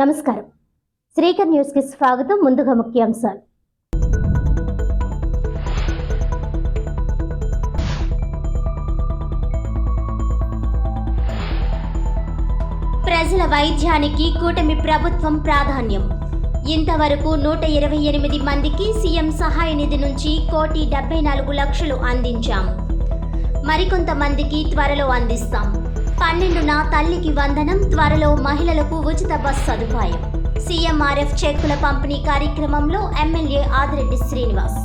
నమస్కారం. శ్రీకర్ న్యూస్ కి స్వాగతం. ముందుగా ముఖ్యాంశాలు. ప్రజల వైద్యానికి కూటమి ప్రభుత్వం ప్రాధాన్యం. ఇంతవరకు 128 మందికి సీఎం సహాయ నిధి నుంచి 1,74,00,000 అందించాము. మరికొంతమందికి త్వరలో అందిస్తాం. 12న తల్లికి వందనం, త్వరలో మహిళలకు ఉచిత బస్ సదుపాయం. సీఎంఆర్ఎఫ్ చెక్కుల పంపిణీ కార్యక్రమంలో ఎమ్మెల్యే ఆదిరెడ్డి శ్రీనివాస్.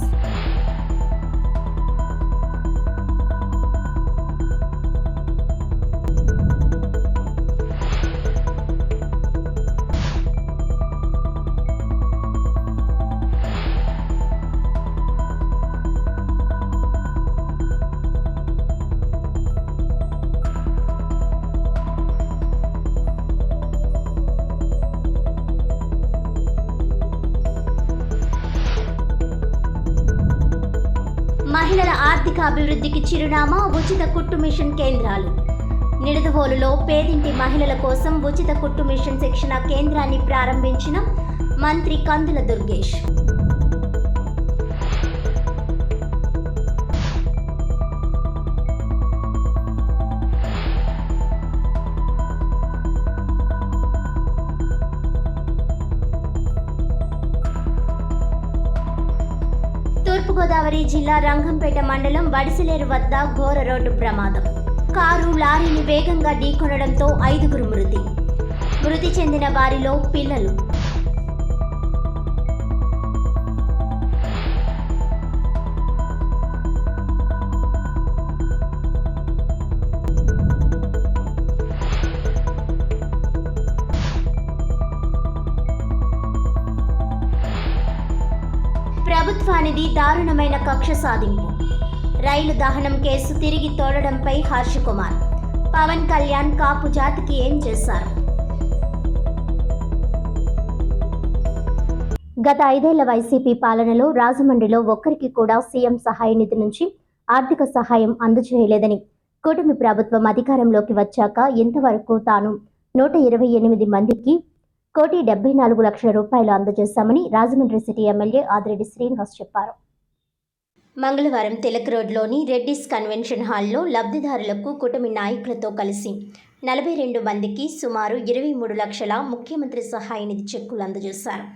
మహిళల ఆర్థిక అభివృద్ధికి చిరునామా ఉచిత కుట్టు మిషన్ కేంద్రాలు. నిడదవోలులో పేదింటి మహిళల కోసం ఉచిత కుట్టు మిషన్ శిక్షణ కేంద్రాన్ని ప్రారంభించిన మంత్రి కందుల దుర్గేష్. తూర్పుగోదావరి జిల్లా రంగంపేట మండలం వడిసిలేరు వద్ద ఘోర రోడ్డు ప్రమాదం. కారు లారీని వేగంగా ఢీకొనడంతో 5గురు మృతి చెందిన వారిలో పిల్లలు. ప్రభుత్వానిది దారుణమైన కక్ష సాధింపు. రైలు దహనం కేసు తిరిగి తోడడంపై హర్ష కుమార్. పవన్ కళ్యాణ్ కాపు జాతికి ఏం చేశారు? గత 5 ఏళ్ల వైసీపీ పాలనలో రాజమండ్రిలో ఒక్కరికి కూడా సీఎం సహాయ నిధి నుంచి ఆర్థిక సహాయం అందజేయలేదని, కూటమి ప్రభుత్వం అధికారంలోకి వచ్చాక ఇంతవరకు తాను 128 మందికి 1,74,00,000 రూపాయలు అందజేశామని రాజమండ్రి సిటీ ఎమ్మెల్యే ఆదిరెడ్డి శ్రీనివాస్ చెప్పారు. మంగళవారం తిలక్ రోడ్లోని రెడ్డిస్ కన్వెన్షన్ హాల్లో లబ్ధిదారులకు కూటమి నాయకులతో కలిసి 42 మందికి సుమారు 23 లక్షల ముఖ్యమంత్రి సహాయ నిధి చెక్కులు అందజేశారు.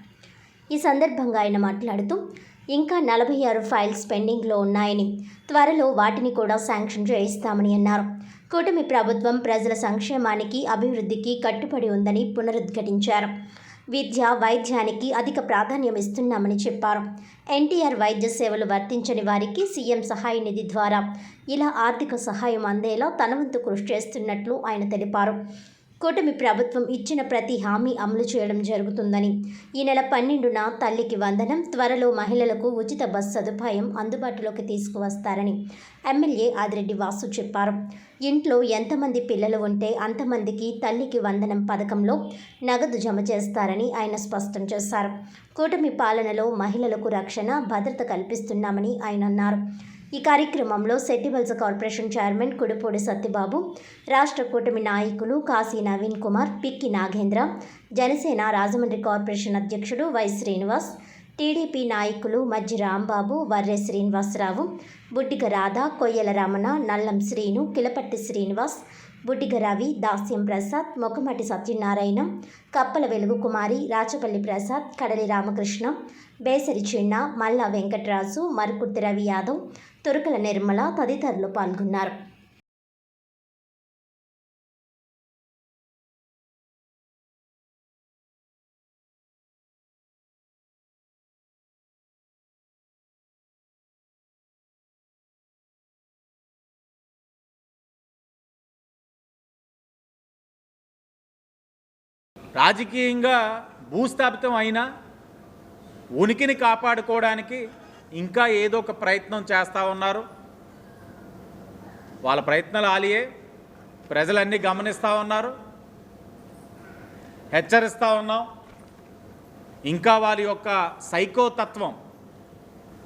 ఈ సందర్భంగా ఆయన మాట్లాడుతూ, ఇంకా 46 ఫైల్స్ పెండింగ్లో ఉన్నాయని, త్వరలో వాటిని కూడా శాంక్షన్ చేయిస్తామని అన్నారు. కూటమి ప్రభుత్వం ప్రజల సంక్షేమానికి, అభివృద్ధికి కట్టుబడి ఉందని పునరుద్ఘాటించారు. విద్య, వైద్యానికి అధిక ప్రాధాన్యం ఇస్తున్నామని చెప్పారు. ఎన్టీఆర్ వైద్య సేవలు వర్తించని వారికి సీఎం సహాయ నిధి ద్వారా ఇలా ఆర్థిక సహాయం అందేలా తన వంతు కృషి చేస్తున్నట్లు ఆయన తెలిపారు. కూటమి ప్రభుత్వం ఇచ్చిన ప్రతి హామీ అమలు చేయడం జరుగుతుందని, ఈ నెల 12న తల్లికి వందనం, త్వరలో మహిళలకు ఉచిత బస్ సదుపాయం అందుబాటులోకి తీసుకువస్తారని ఎమ్మెల్యే ఆదిరెడ్డి వాసు చెప్పారు. ఇంట్లో ఎంతమంది పిల్లలు ఉంటే అంతమందికి తల్లికి వందనం పథకంలో నగదు జమ చేస్తారని ఆయన స్పష్టం చేశారు. కూటమి పాలనలో మహిళలకు రక్షణ, భద్రత కల్పిస్తున్నామని ఆయన అన్నారు. ఈ కార్యక్రమంలో సెట్టివలస కార్పొరేషన్ చైర్మన్ కుడిపూడి సత్యబాబు, రాష్ట్ర కూటమి నాయకులు కాశీ నవీన్ కుమార్, పిక్కి నాగేంద్ర, జనసేన రాజమండ్రి కార్పొరేషన్ అధ్యక్షుడు వై శ్రీనివాస్, టీడీపీ నాయకులు మజ్జి రాంబాబు, వర్రె శ్రీనివాసరావు, బుడ్డిగ రాధ, కొయ్యల రమణ, నల్లం శ్రీను, కిలపట్టి శ్రీనివాస్, బుడ్డిగ రవి, దాస్యం ప్రసాద్, మొకమటి సత్యనారాయణ, కప్పల వెలుగు కుమారి, రాచపల్లి ప్రసాద్, కడలి రామకృష్ణ, బేసరి చిన్న, మల్లా వెంకటరాజు, మరుకుర్తి రవి యాదవ్, తురకల నిర్మల తదితరులు పాల్గొన్నారు. రాజకీయంగా భూస్థాపితం అయినా ఉనికిని కాపాడుకోవడానికి ఇంకా ఏదో ఒక ప్రయత్నం చేస్తూ ఉన్నారు. వాళ్ళ ప్రయత్నాలు ఆలియే, ప్రజలన్నీ గమనిస్తూ ఉన్నారు, హెచ్చరిస్తూ ఉన్నాం. ఇంకా వాళ్ళ యొక్క సైకోతత్వం,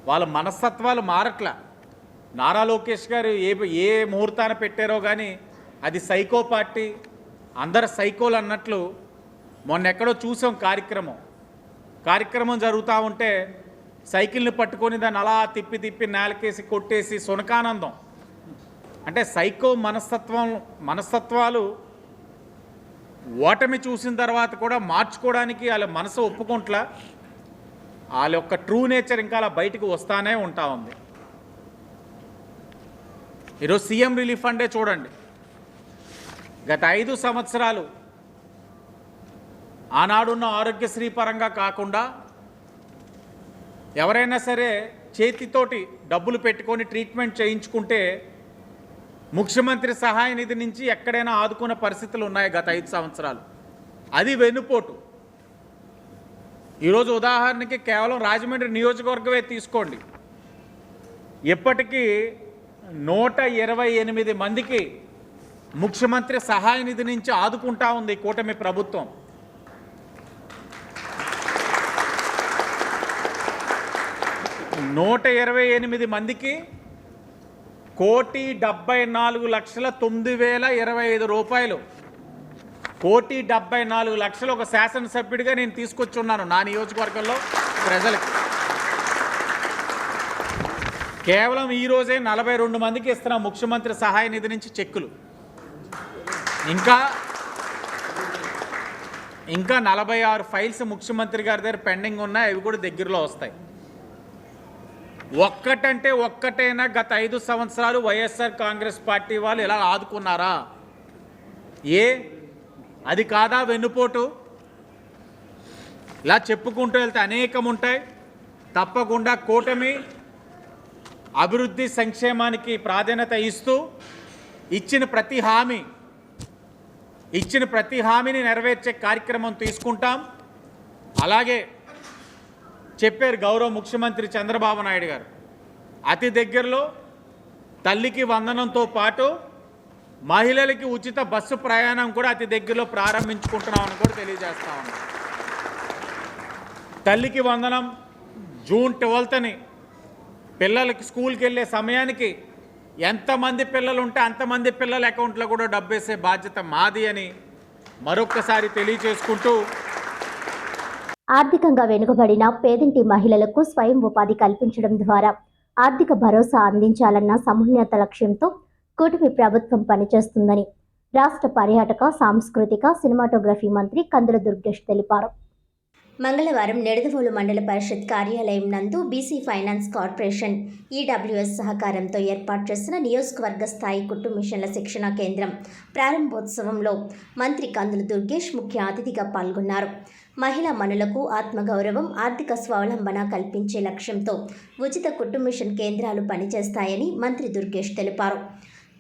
వాళ్ళ మనస్తత్వాలు మారట్లా. నారా లోకేష్ గారు ఏ ముహూర్తాన పెట్టారో కానీ అది సైకో పార్టీ, అందరు సైకోలు అన్నట్లు మొన్న ఎక్కడో చూసాం కార్యక్రమం జరుగుతూ ఉంటే సైకిల్ని పట్టుకొని దాన్ని అలా తిప్పి తిప్పి నేలకేసి కొట్టేసి సునకానందం. అంటే సైకో మనస్తత్వాలు ఓటమి చూసిన తర్వాత కూడా మార్చుకోవడానికి వాళ్ళ మనసు ఒప్పుకుంట్లా, వాళ్ళ యొక్క ట్రూ నేచర్ ఇంకా అలా బయటకు వస్తానే ఉంటా ఉంది. ఈరోజు సీఎం రిలీఫ్ ఫండే చూడండి, గత 5 సంవత్సరాలు ఆనాడున్న ఆరోగ్యశ్రీ పరంగా కాకుండా ఎవరైనా సరే చేతితోటి డబ్బులు పెట్టుకొని ట్రీట్మెంట్ చేయించుకుంటే ముఖ్యమంత్రి సహాయ నిధి నుంచి ఎక్కడైనా ఆదుకున్న పరిస్థితులు ఉన్నాయి గత 5 సంవత్సరాలు. అది వెన్నుపోటు. ఈరోజు ఉదాహరణకి కేవలం రాజమండ్రి నియోజకవర్గమే తీసుకోండి, ఇప్పటికీ 128 మందికి ముఖ్యమంత్రి సహాయ నిధి నుంచి ఆదుకుంటా ఉంది కూటమి ప్రభుత్వం. 128 మందికి 1,74,09,025 రూపాయలు. 1,74,00,000 ఒక శాసనసభ్యుడిగా నేను తీసుకొచ్చున్నాను నా నియోజకవర్గంలో ప్రజలకు. కేవలం ఈరోజే 42 మందికి ఇస్తున్న ముఖ్యమంత్రి సహాయ నిధి నుంచి చెక్కులు. ఇంకా 46 ఫైల్స్ ముఖ్యమంత్రి గారి దగ్గర పెండింగ్ ఉన్నాయి, అవి కూడా దగ్గరలో వస్తాయి. ఒక్కటైనా గత 5 సంవత్సరాలు వైఎస్ఆర్ కాంగ్రెస్ పార్టీ వాళ్ళు ఇలా ఆదుకున్నారా? అది కాదా వెన్నుపోటు? ఇలా చెప్పుకుంటూ వెళ్తే అనేకం ఉంటాయి. తప్పకుండా కూటమి అభివృద్ధి సంక్షేమానికి ప్రాధాన్యత ఇస్తూ ఇచ్చిన ప్రతి హామీని నెరవేర్చే కార్యక్రమం తీసుకుంటాం. అలాగే చెప్పారు గౌరవ ముఖ్యమంత్రి చంద్రబాబు నాయుడు గారు, అతి దగ్గరలో తల్లికి వందనంతో పాటు మహిళలకి ఉచిత బస్సు ప్రయాణం కూడా అతి దగ్గరలో ప్రారంభించుకుంటున్నామని కూడా తెలియజేస్తా ఉన్నాం. తల్లికి వందనం జూన్ 12ని పిల్లలకి స్కూల్కి వెళ్ళే సమయానికి ఎంతమంది పిల్లలు ఉంటే అంతమంది పిల్లల అకౌంట్లో కూడా డబ్బేసే బాధ్యత మాది అని మరొక్కసారి తెలియజేసుకుంటూ, ఆర్థికంగా వెనుకబడిన పేదింటి మహిళలకు స్వయం ఉపాధి కల్పించడం ద్వారా ఆర్థిక భరోసా అందించాలన్న సమున్నత లక్ష్యంతో కూటమి ప్రభుత్వం పనిచేస్తుందని రాష్ట్ర పర్యాటక, సాంస్కృతిక, సినిమాటోగ్రఫీ మంత్రి కందుల దుర్గేష్ తెలిపారు. మంగళవారం నిడదవోలు మండల పరిషత్ కార్యాలయం నందు బీసీ ఫైనాన్స్ కార్పొరేషన్ ఈడబ్ల్యూఎస్ సహకారంతో ఏర్పాటు చేసిన నియోజకవర్గ స్థాయి కుట్టు మిషన్ల శిక్షణా కేంద్రం ప్రారంభోత్సవంలో మంత్రి కందుల దుర్గేష్ ముఖ్య అతిథిగా పాల్గొన్నారు. మహిళా మనులకు ఆత్మగౌరవం, ఆర్థిక స్వావలంబన కల్పించే లక్ష్యంతో ఉచిత కుట్టు మిషన్ కేంద్రాలు పనిచేస్తాయని మంత్రి దుర్గేష్ తెలిపారు.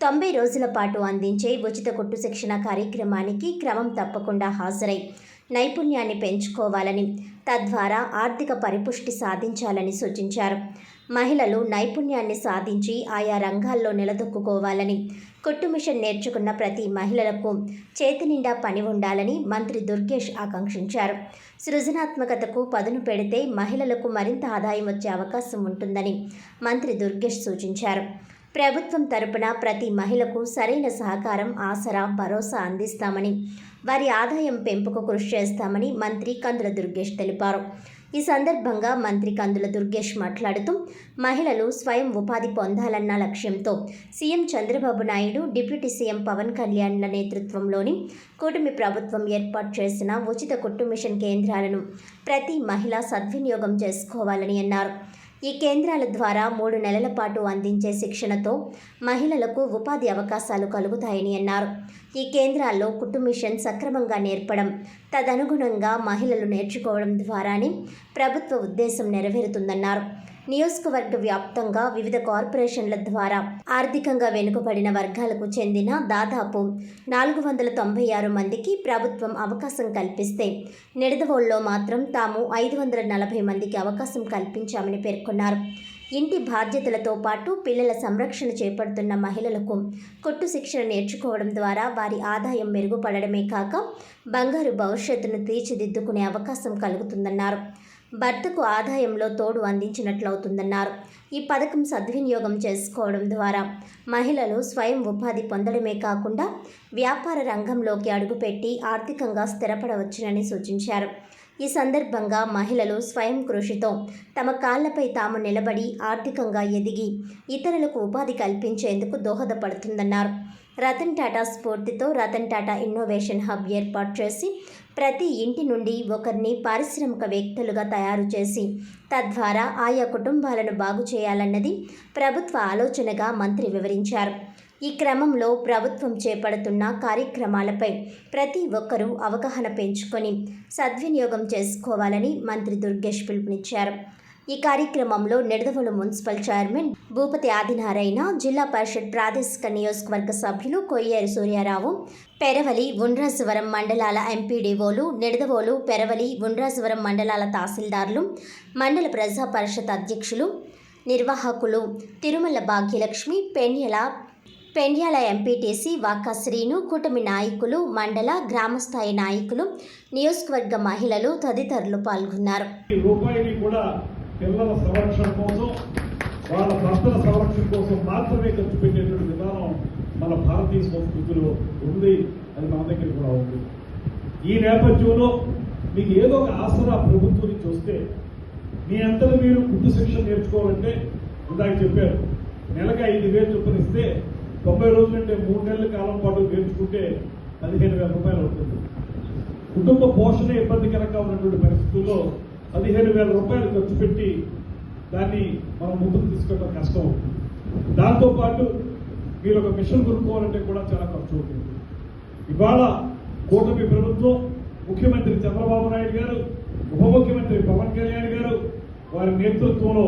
90 రోజుల పాటు అందించే ఉచిత కుట్టు శిక్షణ కార్యక్రమానికి క్రమం తప్పకుండా హాజరై నైపుణ్యాన్ని పెంచుకోవాలని, తద్వారా ఆర్థిక పరిపుష్టి సాధించాలని సూచించారు. మహిళలు నైపుణ్యాన్ని సాధించి ఆయా రంగాల్లో నిలదొక్కుకోవాలని, కుట్టు మిషన్ నేర్చుకున్న ప్రతి మహిళలకు చేతి నిండా పని ఉండాలని మంత్రి దుర్గేష్ ఆకాంక్షించారు. సృజనాత్మకతకు పదును పెడితే మహిళలకు మరింత ఆదాయం వచ్చే అవకాశం ఉంటుందని మంత్రి దుర్గేష్ సూచించారు. ప్రభుత్వం తరపున ప్రతి మహిళకు సరైన సహకారం, ఆసరా, భరోసా అందిస్తామని, వారి ఆదాయం పెంపుకు కృషి చేస్తామని మంత్రి కందుల దుర్గేష్ తెలిపారు. ఈ సందర్భంగా మంత్రి కందుల దుర్గేష్ మాట్లాడుతూ, మహిళలు స్వయం ఉపాధి పొందాలన్న లక్ష్యంతో CM Chandrababu Naidu, deputy CM Pawan కళ్యాణ్ల నేతృత్వంలోని కూటమి ప్రభుత్వం ఏర్పాటు చేసిన ఉచిత కుట్టు మిషన్ కేంద్రాలను ప్రతి మహిళ సద్వినియోగం చేసుకోవాలని అన్నారు. ఈ కేంద్రాల ద్వారా 3 నెలల పాటు అందించే శిక్షణతో మహిళలకు ఉపాధి అవకాశాలు కలుగుతాయని అన్నారు. ఈ కేంద్రాల్లో కుట్టు మిషన్ సక్రమంగా నేర్పడం, తదనుగుణంగా మహిళలు నేర్చుకోవడం ద్వారానే ప్రభుత్వ ఉద్దేశం నెరవేరుతుందన్నారు. నియోజకవర్గ వ్యాప్తంగా వివిధ కార్పొరేషన్ల ద్వారా ఆర్థికంగా వెనుకబడిన వర్గాలకు చెందిన దాదాపు 496 మందికి ప్రభుత్వం అవకాశం కల్పిస్తే, నిడదవోలులో మాత్రం తాము 540 మందికి అవకాశం కల్పించామని పేర్కొన్నారు. ఇంటి బాధ్యతలతో పాటు పిల్లల సంరక్షణ చేపడుతున్న మహిళలకు కుట్టు శిక్షణ నేర్చుకోవడం ద్వారా వారి ఆదాయం మెరుగుపడడమే కాక బంగారు భవిష్యత్తును తీర్చిదిద్దుకునే అవకాశం కలుగుతుందన్నారు. భర్తకు ఆదాయంలో తోడు అందించినట్లవుతుందన్నారు. ఈ ఈ పథకం సద్వినియోగం చేసుకోవడం ద్వారా మహిళలు స్వయం ఉపాధి పొందడమే కాకుండా వ్యాపార రంగంలోకి అడుగుపెట్టి ఆర్థికంగా స్థిరపడవచ్చునని సూచించారు. ఈ సందర్భంగా మహిళలు స్వయం కృషితో తమ కాళ్లపై తాము నిలబడి ఆర్థికంగా ఎదిగి ఇతరులకు ఉపాధి కల్పించేందుకు దోహదపడుతుందన్నారు. రతన్ టాటా స్ఫూర్తితో రతన్ టాటా ఇన్నోవేషన్ హబ్ ఏర్పాటు చేసి ప్రతి ఇంటి నుండి ఒకరిని పారిశ్రామికవేత్తలుగా తయారు చేసి తద్వారా ఆయా కుటుంబాలను బాగు చేయాలన్నది ప్రభుత్వ ఆలోచనగా మంత్రి వివరించారు. ఈ క్రమంలో ప్రభుత్వం చేపడుతున్న కార్యక్రమాలపై ప్రతి ఒక్కరూ అవగాహన పెంచుకొని సద్వినియోగం చేసుకోవాలని మంత్రి దుర్గేష్ పిలుపునిచ్చారు. ఈ కార్యక్రమంలో నిడదవోలు మున్సిపల్ చైర్మన్ భూపతి ఆదినారాయణ, జిల్లా పరిషత్ ప్రాదేశిక నియోజకవర్గ సభ్యులు కొయ్యేరు సూర్యారావు, పెరవలి, ఉండ్రాజవరం మండలాల ఎంపీడీఓలు, నిడదవోలు, పెరవలి, ఉండ్రాజవరం మండలాల తహసీల్దార్లు, మండల ప్రజా పరిషత్ అధ్యక్షులు, నిర్వాహకులు, తిరుమల భాగ్యలక్ష్మి, పెండ్యాల ఎంపీటీసీ వాకా శ్రీను, కూటమి నాయకులు, మండల గ్రామస్థాయి నాయకులు, నియోజకవర్గ మహిళలు తదితరులు పాల్గొన్నారు. పిల్లల సంరక్షణ కోసం, వాళ్ళ భర్తల సంరక్షణ కోసం మాత్రమే ఖర్చు పెట్టేటువంటి విధానం మన భారతీయ సంస్కృతిలో ఉంది. అది మన దగ్గర కూడా ఉంది. ఈ నేపథ్యంలో మీకు ఏదో ఒక ఆసరా ప్రభుత్వం నుంచి వస్తే మీ అంతలో మీరు కుట్టు శిక్షణ నేర్చుకోవాలంటే ఇందాక చెప్పారు, నెలకి 5,000 చొప్పున ఇస్తే 90 రోజులంటే 3 నెలల కాలం పాటు నేర్చుకుంటే 15,000 రూపాయలు అవుతుంది. కుటుంబ పోషణ ఇబ్బందికరంగా ఉన్నటువంటి పరిస్థితుల్లో 15,000 రూపాయలు ఖర్చు పెట్టి దాన్ని మనం ముందుకు తీసుకెళ్ళడం కష్టం అవుతుంది. దాంతోపాటు మీరు ఒక మిషన్ కొనుక్కోవాలంటే కూడా చాలా ఖర్చు అవుతుంది. ఇవాళ కూటమి ప్రభుత్వం, ముఖ్యమంత్రి చంద్రబాబు నాయుడు గారు, ఉప ముఖ్యమంత్రి పవన్ కళ్యాణ్ గారు వారి నేతృత్వంలో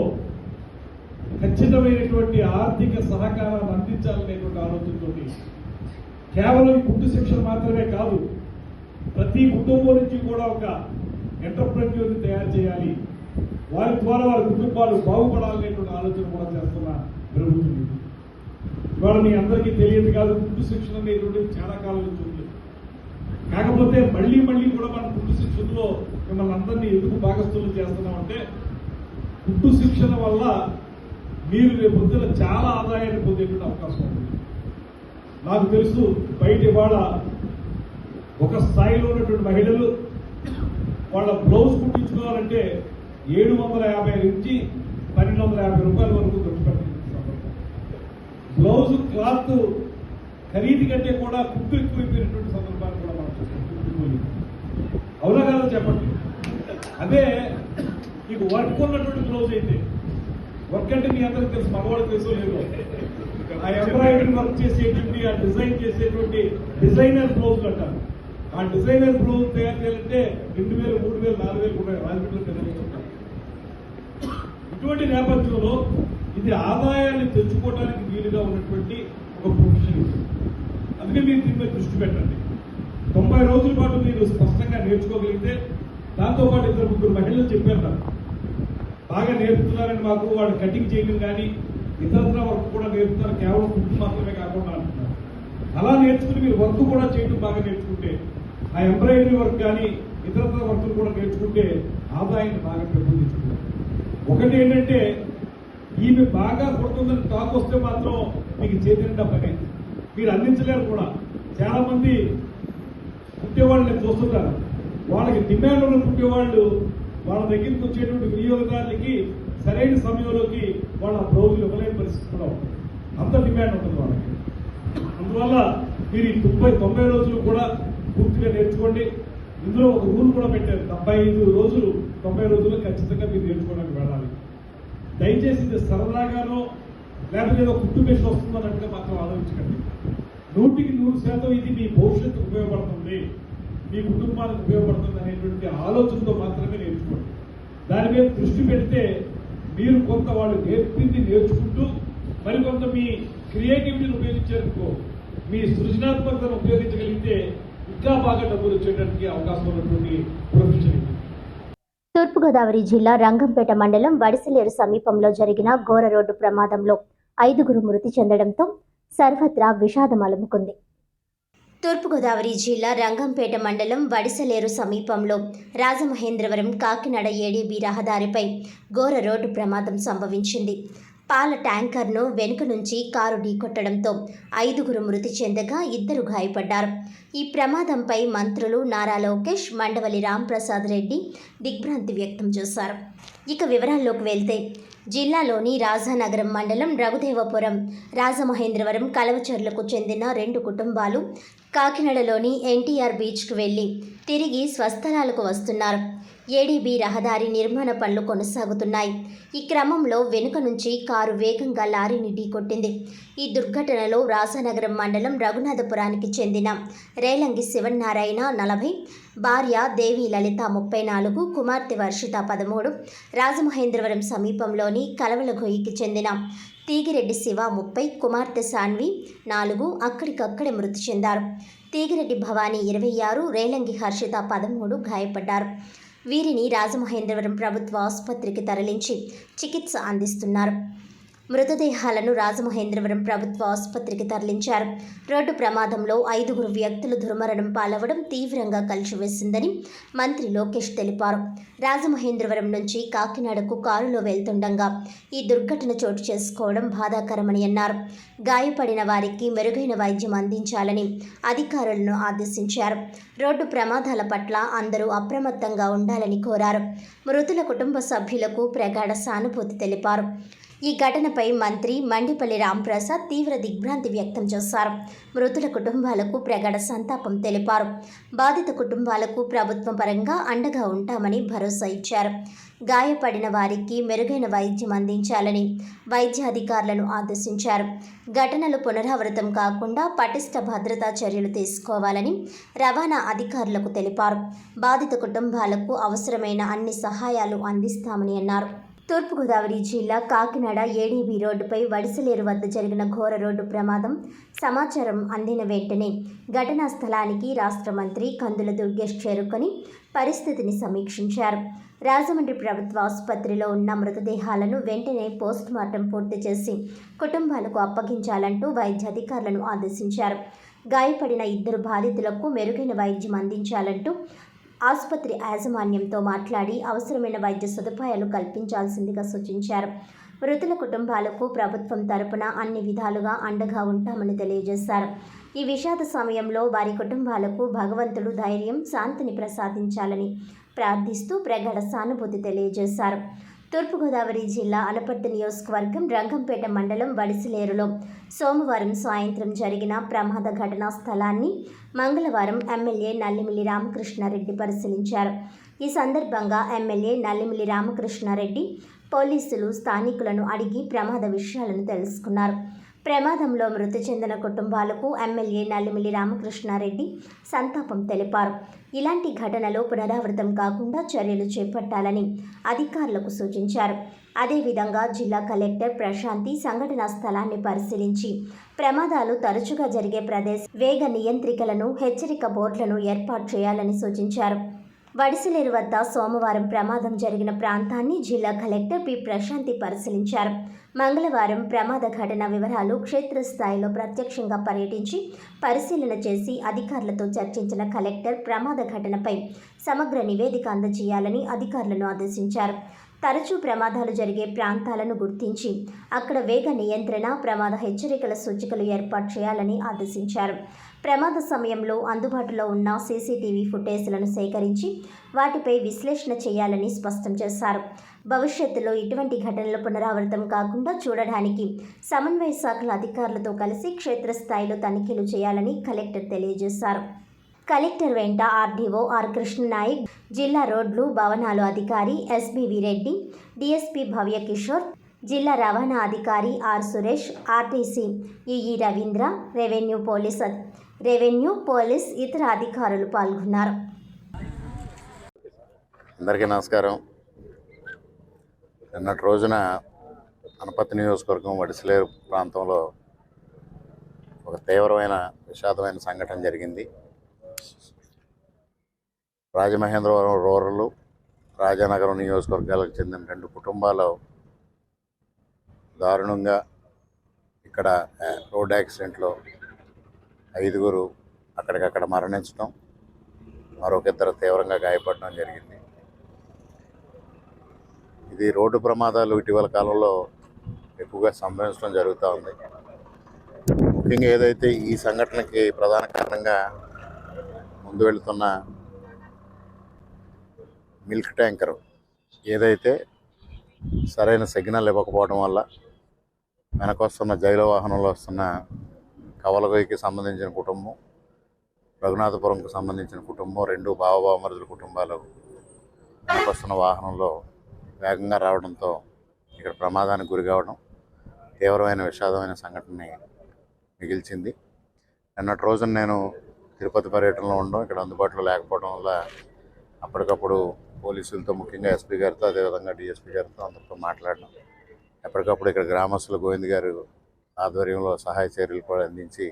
ఖచ్చితమైనటువంటి ఆర్థిక సహకారాన్ని అందించాలనేటువంటి ఆలోచనతో కేవలం కుట్టు శిక్షణ మాత్రమే కాదు, ప్రతి కుటుంబం నుంచి కూడా ఒక ఎంటర్ప్రెన్యూర్ని తయారు చేయాలి, వారి ద్వారా వారి కుటుంబాలు బాగుపడాలనేటువంటి ఆలోచన కూడా చేస్తున్న ప్రభుత్వం. ఇవాళ మీ అందరికీ తెలియదు కాదు, కుట్టు శిక్షణ అనేటువంటిది చాలా కాలం నుంచి ఉంది. కాకపోతే మళ్ళీ కూడా మనం కుట్టు శిక్షణలో మిమ్మల్ని అందరినీ ఎందుకు భాగస్థులు చేస్తున్నామంటే, కుట్టు శిక్షణ వల్ల మీరు రేపు పొద్దున చాలా ఆదాయాన్ని పొందేటువంటి అవకాశం ఉంది. నాకు తెలుసు, బయట ఇవాళ ఒక స్థాయిలో ఉన్నటువంటి మహిళలు వాళ్ళ బ్లౌజ్ కుట్టించుకోవాలంటే 750 నుంచి 1250 రూపాయల వరకు ఖర్చు పెట్టారు. బ్లౌజ్ క్లాత్ ఖరీదు కంటే కూడా కుట్టు ఎక్కువైపోయినటువంటి సందర్భాలు కూడా మనం చూస్తాం. అవునా కాదో చెప్పండి. అదే మీకు వర్క్ ఉన్నటువంటి బ్లౌజ్ అయితే, వర్క్ అంటే మీ అందరికి తెలుసు, మగవాళ్ళకి తెలుసు లేదు, ఆ ఎంబ్రాయిడరీ వర్క్ చేసేటువంటి, ఆ డిజైన్ చేసేటువంటి డిజైనర్ బ్లౌజులు అంటారు. ఆ డిజైనర్ బ్లౌజ్ తయారు చేయాలంటే 2,000, 3,000, 4,000 కూడా రాజమండ్రిలో తయారు. ఇటువంటి నేపథ్యంలో ఇది ఆదాయాన్ని తెచ్చుకోవడానికి వీలుగా ఉన్నటువంటి ఒక ప్రొఫెషన్. అందుకే మీరు దీని మీద దృష్టి పెట్టండి. 90 రోజుల పాటు మీరు స్పష్టంగా నేర్చుకోగలిగితే, దాంతోపాటు 2-3 మహిళలు చెప్పారు నాకు, బాగా నేర్పుతున్నారని మాకు, వాళ్ళు కటింగ్ చేయడం కానీ ఇతరత్ర వర్క్ కూడా నేర్పుతున్నారు, కేవలం కుట్టు మాత్రమే కాకుండా అంటున్నారు. అలా నేర్చుకుని మీరు వర్క్ కూడా చేయడం బాగా నేర్చుకుంటే, ఆ ఎంబ్రాయిడరీ వర్క్ కానీ ఇతరత్ర వర్కులు కూడా నేర్చుకుంటే ఆదాయాన్ని బాగా పెంపొందించుకుంటారు. ఒకటి ఏంటంటే, ఈమె బాగా కొడుతుందని టాక్ వస్తే మాత్రం మీకు చేతినిండా పని మీరు అందించలేరు కూడా. చాలా మంది కుట్టేవాళ్ళు నేను చూస్తుంటారు, వాళ్ళకి డిమాండ్ ఉన్న కుట్టేవాళ్ళు వాళ్ళ దగ్గరికి వచ్చేటువంటి వినియోగదారులకి సరైన సమయంలోకి వాళ్ళ బ్లౌజులు ఇవ్వలేని పరిస్థితి కూడా ఉంటుంది. అంత డిమాండ్ ఉంటుంది వాళ్ళకి. అందువల్ల మీరు ఈ 90 రోజులు కూడా పూర్తిగా నేర్చుకోండి. ఇందులో ఒక రూల్ కూడా పెట్టారు, 75 రోజులు 90 రోజులు ఖచ్చితంగా మీరు నేర్చుకోవడానికి వెళ్ళాలి. దయచేసి ఇది సరదాగానో లేకపోతే ఏదో కుట్టు మెషిన్ వస్తుందన్నట్టుగా మాత్రం ఆలోచించకండి. 100% ఇది మీ భవిష్యత్తు ఉపయోగపడుతుంది, మీ కుటుంబానికి ఉపయోగపడుతుంది అనేటువంటి ఆలోచనతో మాత్రమే నేర్చుకోండి. దాని మీద దృష్టి పెడితే మీరు కొంత వాళ్ళు నేర్పింది నేర్చుకుంటూ మరికొంత మీ క్రియేటివిటీని ఉపయోగించేందుకు, మీ సృజనాత్మకతను ఉపయోగించగలిగితే ఇంకా బాగా డబ్బులు వచ్చేటట్టుకి అవకాశం ఉన్నటువంటి ప్రొఫెషన్. తూర్పుగోదావరి జిల్లా రంగంపేట మండలం వడిసలేరు సమీపంలో జరిగిన ఘోర రోడ్డు ప్రమాదంలో 5 మృతి చెందడంతో సర్వత్రా విషాదం అలుముకుంది. తూర్పుగోదావరి జిల్లా రంగంపేట మండలం వడిసలేరు సమీపంలో రాజమహేంద్రవరం కాకినాడ ఏడీబీ రహదారిపై ఘోర రోడ్డు ప్రమాదం సంభవించింది. పాల ట్యాంకర్ను వెనుక నుంచి కారు ఢీకొట్టడంతో 5గురు మృతి చెందగా 2 గాయపడ్డారు. ఈ ప్రమాదంపై మంత్రులు నారా లోకేష్, మండవల్లి రాంప్రసాద్ రెడ్డి దిగ్భ్రాంతి వ్యక్తం చేశారు. ఇక వివరాల్లోకి వెళ్తే జిల్లాలోని రాజానగరం మండలం రఘుదేవపురం, రాజమహేంద్రవరం, కలవచర్లకు చెందిన 2 కుటుంబాలు కాకినాడలోని ఎన్టీఆర్ బీచ్కు వెళ్లి తిరిగి స్వస్థలాలకు వస్తున్నారు. ఏడీబీ రహదారి నిర్మాణ పనులు కొనసాగుతున్నాయి. ఈ క్రమంలో వెనుక నుంచి కారు వేగంగా లారీని ఢీకొట్టింది. ఈ దుర్ఘటనలో రాజానగరం మండలం రఘునాథపురానికి చెందిన రేలంగి శివనారాయణ 40, భార్య దేవి లలిత 34, కుమార్తె వర్షిత 13, రాజమహేంద్రవరం సమీపంలోని కలవలగొయ్యికి చెందిన తీగిరెడ్డి శివ 30, కుమార్తె సాన్వి 4 అక్కడికక్కడే మృతి చెందారు. తీగిరెడ్డి భవానీ 26, రేలంగి హర్షిత 13 గాయపడ్డారు. వీరిని రాజమహేంద్రవరం ప్రభుత్వ ఆసుపత్రికి తరలించి చికిత్స అందిస్తున్నారు. మృతదేహాలను రాజమహేంద్రవరం ప్రభుత్వ ఆసుపత్రికి తరలించారు. రోడ్డు ప్రమాదంలో 5గురు వ్యక్తులు దుర్మరణం పాలవడం తీవ్రంగా కలిచివేసిందని మంత్రి లోకేష్ తెలిపారు. రాజమహేంద్రవరం నుంచి కాకినాడకు కారులో వెళ్తుండగా ఈ దుర్ఘటన చోటు చేసుకోవడం బాధాకరమని అన్నారు. గాయపడిన వారికి మెరుగైన వైద్యం అందించాలని అధికారులను ఆదేశించారు. రోడ్డు ప్రమాదాల పట్ల అందరూ అప్రమత్తంగా ఉండాలని కోరారు. మృతుల కుటుంబ సభ్యులకు ప్రగాఢ సానుభూతి తెలిపారు. ఈ ఘటనపై మంత్రి మండిపల్లి రాంప్రసాద్ తీవ్ర దిగ్భ్రాంతి వ్యక్తం చేశారు. మృతుల కుటుంబాలకు ప్రగాఢ సంతాపం తెలిపారు. బాధిత కుటుంబాలకు ప్రభుత్వం పరంగా అండగా ఉంటామని భరోసా ఇచ్చారు. గాయపడిన వారికి మెరుగైన వైద్యం అందించాలని వైద్యాధికారులను ఆదేశించారు. ఘటనలు పునరావృతం కాకుండా పటిష్ట భద్రతా చర్యలు తీసుకోవాలని రవాణా అధికారులకు తెలిపారు. బాధిత కుటుంబాలకు అవసరమైన అన్ని సహాయాలు అందిస్తామని అన్నారు. తూర్పుగోదావరి జిల్లా కాకినాడ ఏడీబీ రోడ్డుపై వడిసలేరు వద్ద జరిగిన ఘోర రోడ్డు ప్రమాదం సమాచారం అందిన వెంటనే ఘటనా స్థలానికి రాష్ట్ర మంత్రి కందుల దుర్గేష్ చేరుకొని పరిస్థితిని సమీక్షించారు. రాజమండ్రి ప్రభుత్వ ఆసుపత్రిలో ఉన్న మృతదేహాలను వెంటనే పోస్టుమార్టం పూర్తి చేసి కుటుంబాలకు అప్పగించాలంటూ వైద్యాధికారులను ఆదేశించారు. గాయపడిన 2 బాధితులకు మెరుగైన వైద్యం అందించాలంటూ ఆసుపత్రి యాజమాన్యంతో మాట్లాడి అవసరమైన వైద్య సదుపాయాలు కల్పించాల్సిందిగా సూచించారు. మృతుల కుటుంబాలకు ప్రభుత్వం తరపున అన్ని విధాలుగా అండగా ఉంటామని తెలియజేశారు. ఈ విషాద సమయంలో వారి కుటుంబాలకు భగవంతుడు ధైర్యం, శాంతిని ప్రసాదించాలని ప్రార్థిస్తూ ప్రగాఢ సానుభూతి తెలియజేశారు. తూర్పుగోదావరి జిల్లా అనపర్తి నియోజకవర్గం రంగంపేట మండలం వడిసిలేరులో సోమవారం సాయంత్రం జరిగిన ప్రమాద ఘటనా స్థలాన్ని మంగళవారం ఎమ్మెల్యే నల్లిమిల్లి రామకృష్ణారెడ్డి పరిశీలించారు. ఈ సందర్భంగా ఎమ్మెల్యే నల్లిమిల్లి రామకృష్ణారెడ్డి పోలీసులు స్థానికులను అడిగి ప్రమాద విషయాలను తెలుసుకున్నారు. ప్రమాదంలో మృతి చెందిన కుటుంబాలకు ఎమ్మెల్యే నల్లిమిల్లి రామకృష్ణారెడ్డి సంతాపం తెలిపారు. ఇలాంటి ఘటనలు పునరావృతం కాకుండా చర్యలు చేపట్టాలని అధికారులకు సూచించారు. అదేవిధంగా జిల్లా కలెక్టర్ ప్రశాంతి సంఘటనా స్థలాన్ని పరిశీలించి ప్రమాదాలు తరచుగా జరిగే వేగ నియంత్రికలను, హెచ్చరిక బోర్డులను ఏర్పాటు చేయాలని సూచించారు. వడిసిలేరు వద్ద సోమవారం ప్రమాదం జరిగిన ప్రాంతాన్ని జిల్లా కలెక్టర్ పి ప్రశాంతి పరిశీలించారు. మంగళవారం ప్రమాద ఘటన వివరాలు క్షేత్రస్థాయిలో ప్రత్యక్షంగా పర్యటించి పరిశీలన చేసి అధికారులతో చర్చించిన కలెక్టర్ ప్రమాద ఘటనపై సమగ్ర నివేదిక అందజేయాలని అధికారులను ఆదేశించారు. తరచూ ప్రమాదాలు జరిగే ప్రాంతాలను గుర్తించి అక్కడ వేగ నియంత్రణ, ప్రమాద హెచ్చరికల సూచికలు ఏర్పాటు చేయాలని ఆదేశించారు. ప్రమాద సమయంలో అందుబాటులో ఉన్న సీసీటీవీ ఫుటేజ్లను సేకరించి వాటిపై విశ్లేషణ చేయాలని స్పష్టం చేశారు. భవిష్యత్తులో ఇటువంటి ఘటనలు పునరావృతం కాకుండా చూడడానికి సమన్వయ శాఖల అధికారులతో కలిసి క్షేత్రస్థాయిలో తనిఖీలు చేయాలని కలెక్టర్ తెలియజేశారు. కలెక్టర్ వెంట ఆర్డీఓ ఆర్ కృష్ణనాయక్, జిల్లా రోడ్లు భవనాలు అధికారి ఎస్బీవి రెడ్డి, డీఎస్పీ భవ్య కిషోర్, జిల్లా రవాణా అధికారి R Suresh, RTC EE Ravindra, revenue police ఇతర అధికారులు పాల్గొన్నారు. అందరికీ నమస్కారం. నిన్నటి రోజున అనపర్తి నియోజకవర్గం వడిసిలేరు ప్రాంతంలో ఒక తీవ్రమైన విషాదమైన సంఘటన జరిగింది. రాజమహేంద్రవరం రూరల్, రాజానగరం నియోజకవర్గాలకు చెందిన 2 కుటుంబాలు దారుణంగా ఇక్కడ రోడ్ యాక్సిడెంట్లో 5గురు అక్కడికక్కడ మరణించడం, మరొక 2 తీవ్రంగా గాయపడడం జరిగింది. ఇది రోడ్డు ప్రమాదాలు ఇటీవల కాలంలో ఎక్కువగా సంభవించడం జరుగుతూ ఉంది. ముఖ్యంగా ఏదైతే ఈ సంఘటనకి ప్రధాన కారణంగా ముందు వెళుతున్న మిల్క్ ట్యాంకర్ ఏదైతే సరైన సిగ్నల్ ఇవ్వకపోవడం వల్ల వెనకొస్తున్న జైలు వాహనంలో వస్తున్న కవలగొయ్యకి సంబంధించిన కుటుంబం, రఘునాథపురంకు సంబంధించిన కుటుంబం, 2 బావబావమరుదుల కుటుంబాలు వెనకొస్తున్న వాహనంలో వేగంగా రావడంతో ఇక్కడ ప్రమాదానికి గురి కావడం తీవ్రమైన విషాదమైన సంఘటనని మిగిల్చింది. నిన్నటి రోజున నేను తిరుపతి పర్యటనలో ఉండడం, ఇక్కడ అందుబాటులో లేకపోవడం వల్ల అప్పటికప్పుడు పోలీసులతో, ముఖ్యంగా ఎస్పీ గారితో, అదేవిధంగా డిఎస్పీ గారితో అందరితో మాట్లాడడం, ఎప్పటికప్పుడు ఇక్కడ గ్రామస్తులు గోవింద్ గారు ఆధ్వర్యంలో సహాయ చర్యలు కూడా అందించి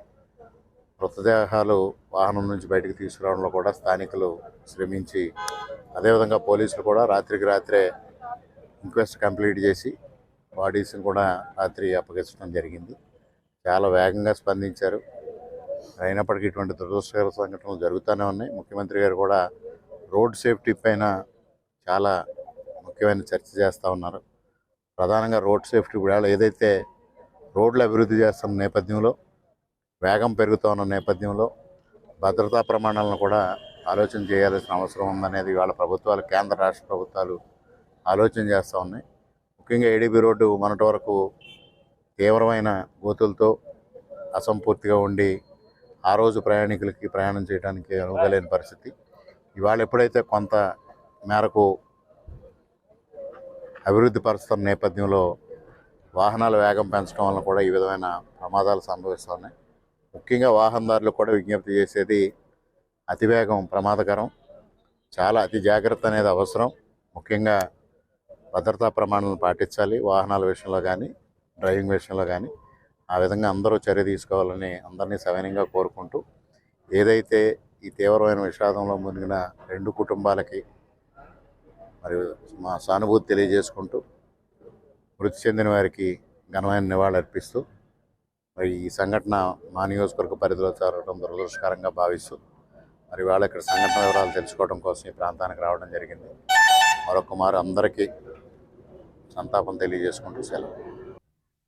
మృతదేహాలు వాహనం నుంచి బయటకు తీసుకురావడంలో కూడా స్థానికులు శ్రమించి, అదేవిధంగా పోలీసులు కూడా రాత్రికి రాత్రే ఇంక్వెస్ట్ కంప్లీట్ చేసి బాడీస్ని కూడా రాత్రి అప్పగించడం జరిగింది. చాలా వేగంగా స్పందించారు. అయినప్పటికీ ఇటువంటి దురదృష్టకర సంఘటనలు జరుగుతూనే ఉన్నాయి. ముఖ్యమంత్రి గారు కూడా రోడ్ సేఫ్టీ పైన చాలా ముఖ్యమైన చర్చ చేస్తూ ఉన్నారు. ప్రధానంగా రోడ్ సేఫ్టీ కూడా ఏదైతే రోడ్లు అభివృద్ధి చేస్తున్న నేపథ్యంలో, వేగం పెరుగుతూ ఉన్న నేపథ్యంలో భద్రతా ప్రమాణాలను కూడా ఆలోచన చేయాల్సిన అవసరం ఉందనేది ఇవాళ ప్రభుత్వాలు, కేంద్ర రాష్ట్ర ప్రభుత్వాలు ఆలోచన చేస్తూ ఉన్నాయి. ముఖ్యంగా ఏడీబీ రోడ్డు మొన్నటి వరకు తీవ్రమైన గోతులతో అసంపూర్తిగా ఉండి ఆ రోజు ప్రయాణికులకి ప్రయాణం చేయడానికి అనువులేని పరిస్థితి. ఇవాళ ఎప్పుడైతే కొంత మేరకు అభివృద్ధి పరుస్తున్న నేపథ్యంలో వాహనాల వేగం పెంచడం వల్ల కూడా ఈ విధమైన ప్రమాదాలు సంభవిస్తున్నాయి. ముఖ్యంగా వాహనదారులు కూడా విజ్ఞప్తి చేసేది, అతివేగం ప్రమాదకరం, చాలా అతి జాగ్రత్త అనేది అవసరం. ముఖ్యంగా భద్రతా ప్రమాణాలను పాటించాలి, వాహనాల విషయంలో కానీ డ్రైవింగ్ విషయంలో కానీ. ఆ విధంగా అందరూ చర్య తీసుకోవాలని అందరినీ సవినయంగా కోరుకుంటూ, ఏదైతే ఈ తీవ్రమైన విషాదంలో మునిగిన 2 కుటుంబాలకి మరియు మా సానుభూతి తెలియజేసుకుంటూ, మృతి చెందిన వారికి ఘనమైన నివాళులు అర్పిస్తూ, మరి ఈ సంఘటన మా నియోజకవర్గ పరిధిలో జరగడం దురదృష్టకరంగా భావిస్తూ, మరి వాళ్ళ ఇక్కడ సంఘటన వివరాలు తెలుసుకోవడం కోసం ఈ ప్రాంతానికి రావడం జరిగింది. మరొక మారు అందరికీ సంతాపం తెలియజేసుకుంటూ సెలవు.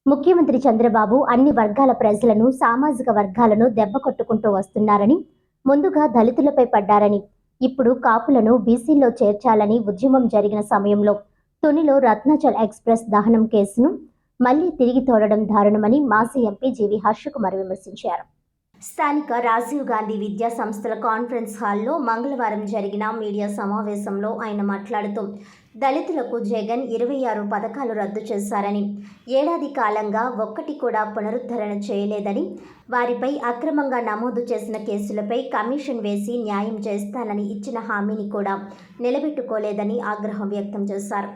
ముఖ్యమంత్రి చంద్రబాబు అన్ని వర్గాల ప్రజలను, సామాజిక వర్గాలను దెబ్బ కొట్టుకుంటూ వస్తున్నారని, ముందుగా దళితులపై పడ్డారని, ఇప్పుడు కాపులను బీసీల్లో చేర్చాలని ఉద్యమం జరిగిన సమయంలో తునిలో రత్నాచల్ ఎక్స్ప్రెస్ దహనం కేసును మళ్లీ తిరిగి తోడడం దారుణమని మాజీ ఎంపీ జీవి హర్షకుమార్ విమర్శించారు. స్థానిక రాజీవ్ గాంధీ విద్యా సంస్థల కాన్ఫరెన్స్ హాల్లో మంగళవారం జరిగిన మీడియా సమావేశంలో ఆయన మాట్లాడుతూ, దళితులకు జగన్ 26 పథకాలు రద్దు చేశారని, ఏడాది కాలంగా ఒక్కటి కూడా పునరుద్ధరణ చేయలేదని, వారిపై అక్రమంగా నమోదు చేసిన కేసులపై కమిషన్ వేసి న్యాయం చేస్తానని ఇచ్చిన హామీని కూడా నిలబెట్టుకోలేదని ఆగ్రహం వ్యక్తం చేశారు.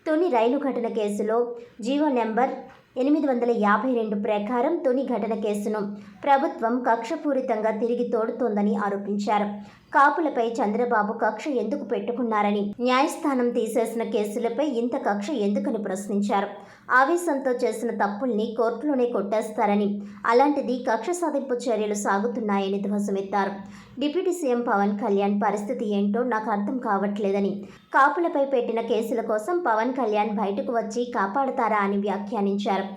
తుని రైలు ఘటన కేసులో జీవో నెంబర్ 852 ప్రకారం తుని ఘటన కేసును ప్రభుత్వం కక్షపూరితంగా తిరిగి తోడుతోందని ఆరోపించారు. కాపులపై చంద్రబాబు కక్ష ఎందుకు పెట్టుకున్నారని, న్యాయస్థానం తీసేసిన కేసులపై ఇంత కక్ష ఎందుకని ప్రశ్నించారు. ఆవేశంతో చేసిన తప్పుల్ని కోర్టులోనే కొట్టేస్తారని, అలాంటిది కక్ష సాధింపు చర్యలు సాగుతున్నాయని ధ్వజమెత్తారు. డిప్యూటీ సీఎం పవన్ కళ్యాణ్ పరిస్థితి ఏంటో నాకు అర్థం కావట్లేదని, కాపులపై పెట్టిన కేసుల కోసం పవన్ కళ్యాణ్ బయటకు వచ్చి కాపాడతారా అని వ్యాఖ్యానించారు.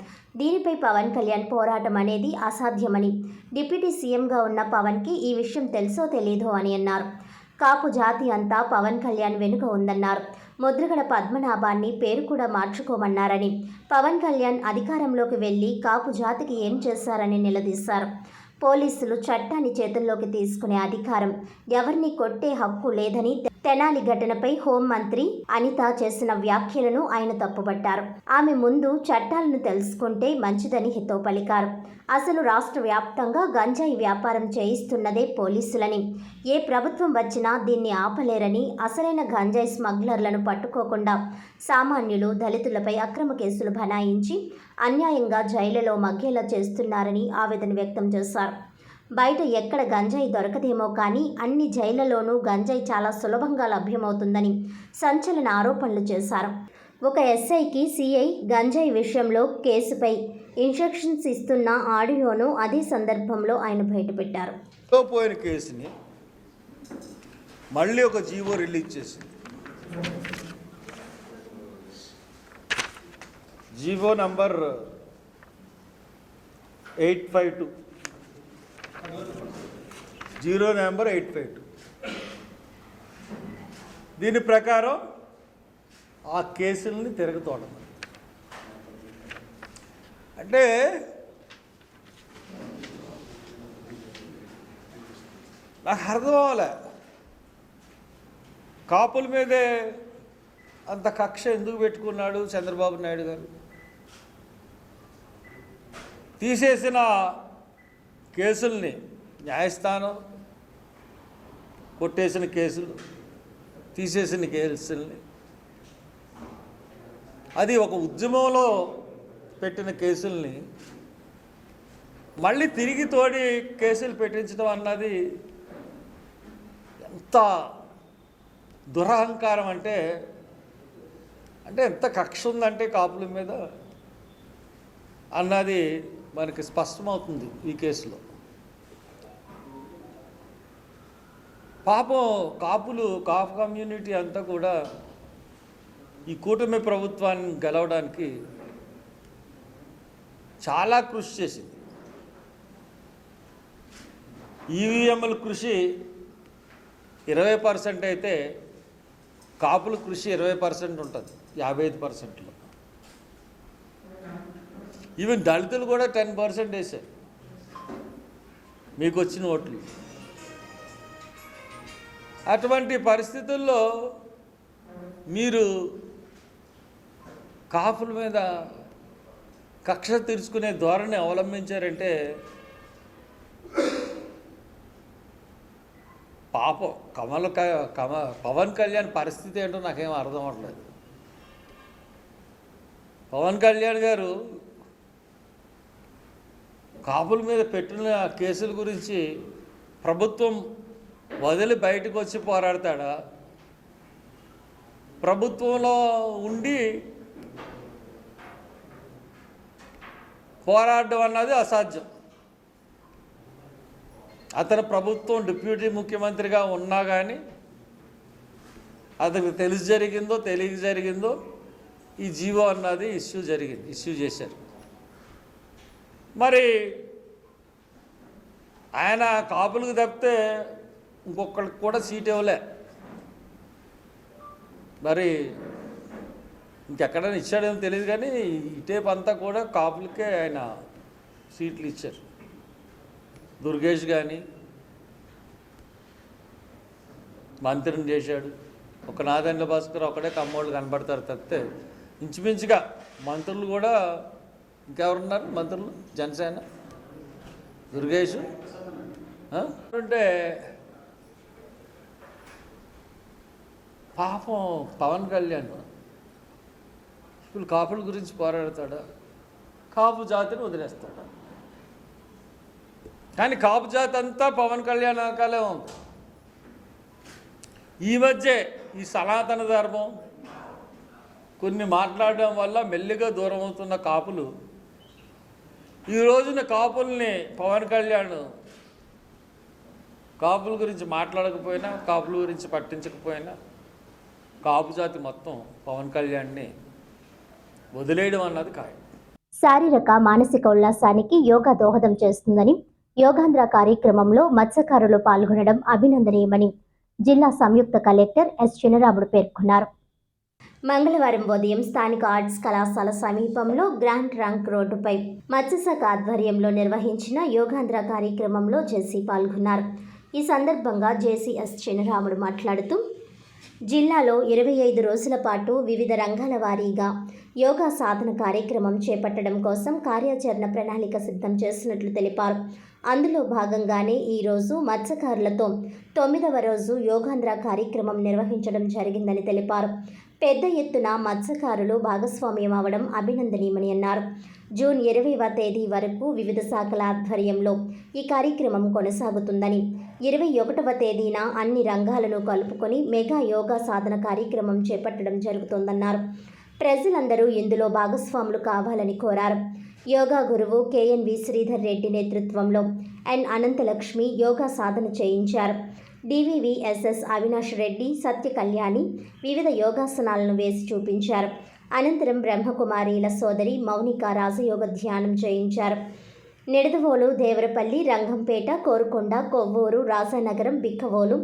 దీనిపై పవన్ కళ్యాణ్ పోరాటం అనేది అసాధ్యమని, డిప్యూటీ సీఎంగా ఉన్న పవన్కి ఈ విషయం తెలుసో తెలీదో అని అన్నారు. కాపు జాతి అంతా పవన్ కళ్యాణ్ వెనుక ఉందన్నారు. ముద్రగడ పద్మనాభాన్ని పేరు కూడా మార్చుకోమన్నారని, పవన్ కళ్యాణ్ అధికారంలోకి వెళ్లి కాపు జాతికి ఏం చేశారని నిలదీశారు. పోలీసులు చట్టాన్ని చేతుల్లోకి తీసుకునే అధికారం, ఎవరిని కొట్టే హక్కు లేదని, తెనాలి ఘటనపై హోంమంత్రి అనిత చేసిన వ్యాఖ్యలను ఆయన తప్పుపట్టారు. ఆమె ముందు చట్టాలను తెలుసుకుంటే మంచిదని హితవు పలికారు. అసలు రాష్ట్ర వ్యాప్తంగా గంజాయి వ్యాపారం చేయిస్తున్నదే పోలీసులని, ఏ ప్రభుత్వం వచ్చినా దీన్ని ఆపలేరని, అసలైన గంజాయి స్మగ్లర్లను పట్టుకోకుండా సామాన్యులు, దళితులపై అక్రమ కేసులు బనాయించి అన్యాయంగా జైలులో మగ్గేలా చేస్తున్నారని ఆవేదన వ్యక్తం చేశారు. బయట ఎక్కడ గంజాయి దొరకదేమో కానీ అన్ని జైళ్లలోనూ గంజాయి చాలా సులభంగా లభ్యమవుతుందని సంచలన ఆరోపణలు చేశారు. ఒక ఎస్ఐకి సిఐ గంజాయి విషయంలో కేసుపై ఇన్స్ట్రక్షన్స్ ఇస్తున్న ఆడియోను అదే సందర్భంలో ఆయన బయటపెట్టారు. పోయిన కేసుని మళ్ళీ ఒక జీవో రిలీజ్ చేసింది. GO number 852 zero number 852. దీని ప్రకారం ఆ కేసుల్ని తిరగతోడం. అంటే నాకు అర్థం అవ్వలే, కాపుల మీదే అంత కక్ష ఎందుకు పెట్టుకున్నాడు చంద్రబాబు నాయుడు గారు? తీసేసిన కేసుల్ని న్యాయస్థానం కొట్టేసిన కేసులు, తీసేసిన కేసుల్ని, అది ఒక ఉద్యమంలో పెట్టిన కేసుల్ని మళ్ళీ తిరిగి తోడి కేసులు పెట్టించడం అన్నది ఎంత దురహంకారం అంటే ఎంత కక్ష ఉందంటే కాపుల మీద అన్నది మనకి స్పష్టమవుతుంది ఈ కేసులో. పాపం కాపు కమ్యూనిటీ అంతా కూడా ఈ కూటమి ప్రభుత్వాన్ని గెలవడానికి చాలా కృషి చేసింది. ఈవీఎంల కృషి 20% అయితే కాపుల కృషి 20% ఉంటుంది, 55%లో. ఈవెన్ దళితులు కూడా 10% వేశారు మీకు వచ్చిన ఓట్లు. అటువంటి పరిస్థితుల్లో మీరు కాపుల మీద కక్ష తీర్చుకునే ధోరణి అవలంబించారంటే పాపం పవన్ కళ్యాణ్ పరిస్థితి ఏంటో నాకేం అర్థం అవ్వట్లేదు. పవన్ కళ్యాణ్ గారు కాపుల మీద పెట్టిన కేసుల గురించి ప్రభుత్వం వదిలి బయటకు వచ్చి పోరాడతాడా? ప్రభుత్వంలో ఉండి పోరాడడం అన్నది అసాధ్యం. అతను ప్రభుత్వం డిప్యూటీ ముఖ్యమంత్రిగా ఉన్నా కానీ అతనికి తెలిసి జరిగిందో తెలియక జరిగిందో ఈ జీవో అన్నది ఇష్యూ చేశారు. మరి ఆయన కాపులకు తప్పితే ఇంకొకరికి కూడా సీట్ ఇవ్వలే. మరి ఇంకెక్కడైనా ఇచ్చాడేమో తెలియదు కానీ ఇటేపు అంతా కూడా కాపులకే ఆయన సీట్లు ఇచ్చారు. దుర్గేష్ కానీ మంత్రిని చేశాడు. ఒక నాదెండ్ల భాస్కర్ ఒకడే కమ్మోళ్ళు కనబడతారు తప్పితే ఇంచుమించుగా మంత్రులు కూడా ఇంకెవరున్నారు మంత్రులు? జనసేన దుర్గేష్ అంటే పాపం పవన్ కళ్యాణ్ ఇప్పుడు కాపుల గురించి పోరాడతాడా? కాపు జాతిని వదిలేస్తాడా? కానీ కాపు జాతి అంతా పవన్ కళ్యాణ్ వెనకాలే ఉంది. ఈ మధ్య ఈ సనాతన ధర్మం కొన్ని మాట్లాడడం వల్ల మెల్లిగా దూరం అవుతున్న కాపులు ఈ రోజున కాపుల్ని పవన్ కళ్యాణ్ కాపుల గురించి మాట్లాడకపోయినా, కాపుల గురించి పట్టించకపోయినా కాపు జాతి మొత్తం పవన్ కళ్యాణ్ని వదిలేయడం అన్నది ఖాయం. శారీరక మానసిక ఉల్లాసానికి యోగా దోహదం చేస్తుందని, యోగాంధ్ర కార్యక్రమంలో మత్స్యకారులు పాల్గొనడం అభినందనీయమని జిల్లా సంయుక్త కలెక్టర్ ఎస్ చినరాముడు పేర్కొన్నారు. మంగళవారం ఉదయం స్థానిక ఆర్ట్స్ కళాశాల సమీపంలో గ్రాండ్ ట్రంక్ రోడ్డుపై మత్స్యశాఖ ఆధ్వర్యంలో నిర్వహించిన యోగాంధ్ర కార్యక్రమంలో జేసీ పాల్గొన్నారు. ఈ సందర్భంగా జేసీ ఎస్ చినరాముడు మాట్లాడుతూ జిల్లాలో 25 రోజుల పాటు వివిధ రంగాల వారీగా యోగా సాధన కార్యక్రమం చేపట్టడం కోసం కార్యాచరణ ప్రణాళిక సిద్ధం చేసినట్లు తెలిపారు. అందులో భాగంగానే ఈరోజు మత్స్యకారులతో 9వ రోజు యోగాంధ్ర కార్యక్రమం నిర్వహించడం జరిగిందని తెలిపారు. పెద్ద ఎత్తున మత్స్యకారులు భాగస్వామ్యం అవడం అభినందనీయమని అన్నారు. జూన్ 20వ తేదీ వరకు వివిధ శాఖల ఆధ్వర్యంలో ఈ కార్యక్రమం కొనసాగుతుందని, 21వ తేదీన అన్ని రంగాలను కలుపుకొని మెగా యోగా సాధన కార్యక్రమం చేపట్టడం జరుగుతోందన్నారు. ప్రజలందరూ ఇందులో భాగస్వాములు కావాలని కోరారు. యోగా గురువు కేఎన్వి శ్రీధర్ రెడ్డి నేతృత్వంలో ఎన్ అనంతలక్ష్మి యోగా సాధన చేయించారు. డివివిఎస్ఎస్ అవినాష్ రెడ్డి, సత్య కళ్యాణి వివిధ యోగాసనాలను వేసి చూపించారు. అనంతరం బ్రహ్మకుమారీల సోదరి మౌనిక రాజయోగ ధ్యానం చేయించారు. నిడదవోలు, దేవరపల్లి, రంగంపేట, కోరుకొండ, కొవ్వూరు, రాజానగరం, బిక్కవోలు,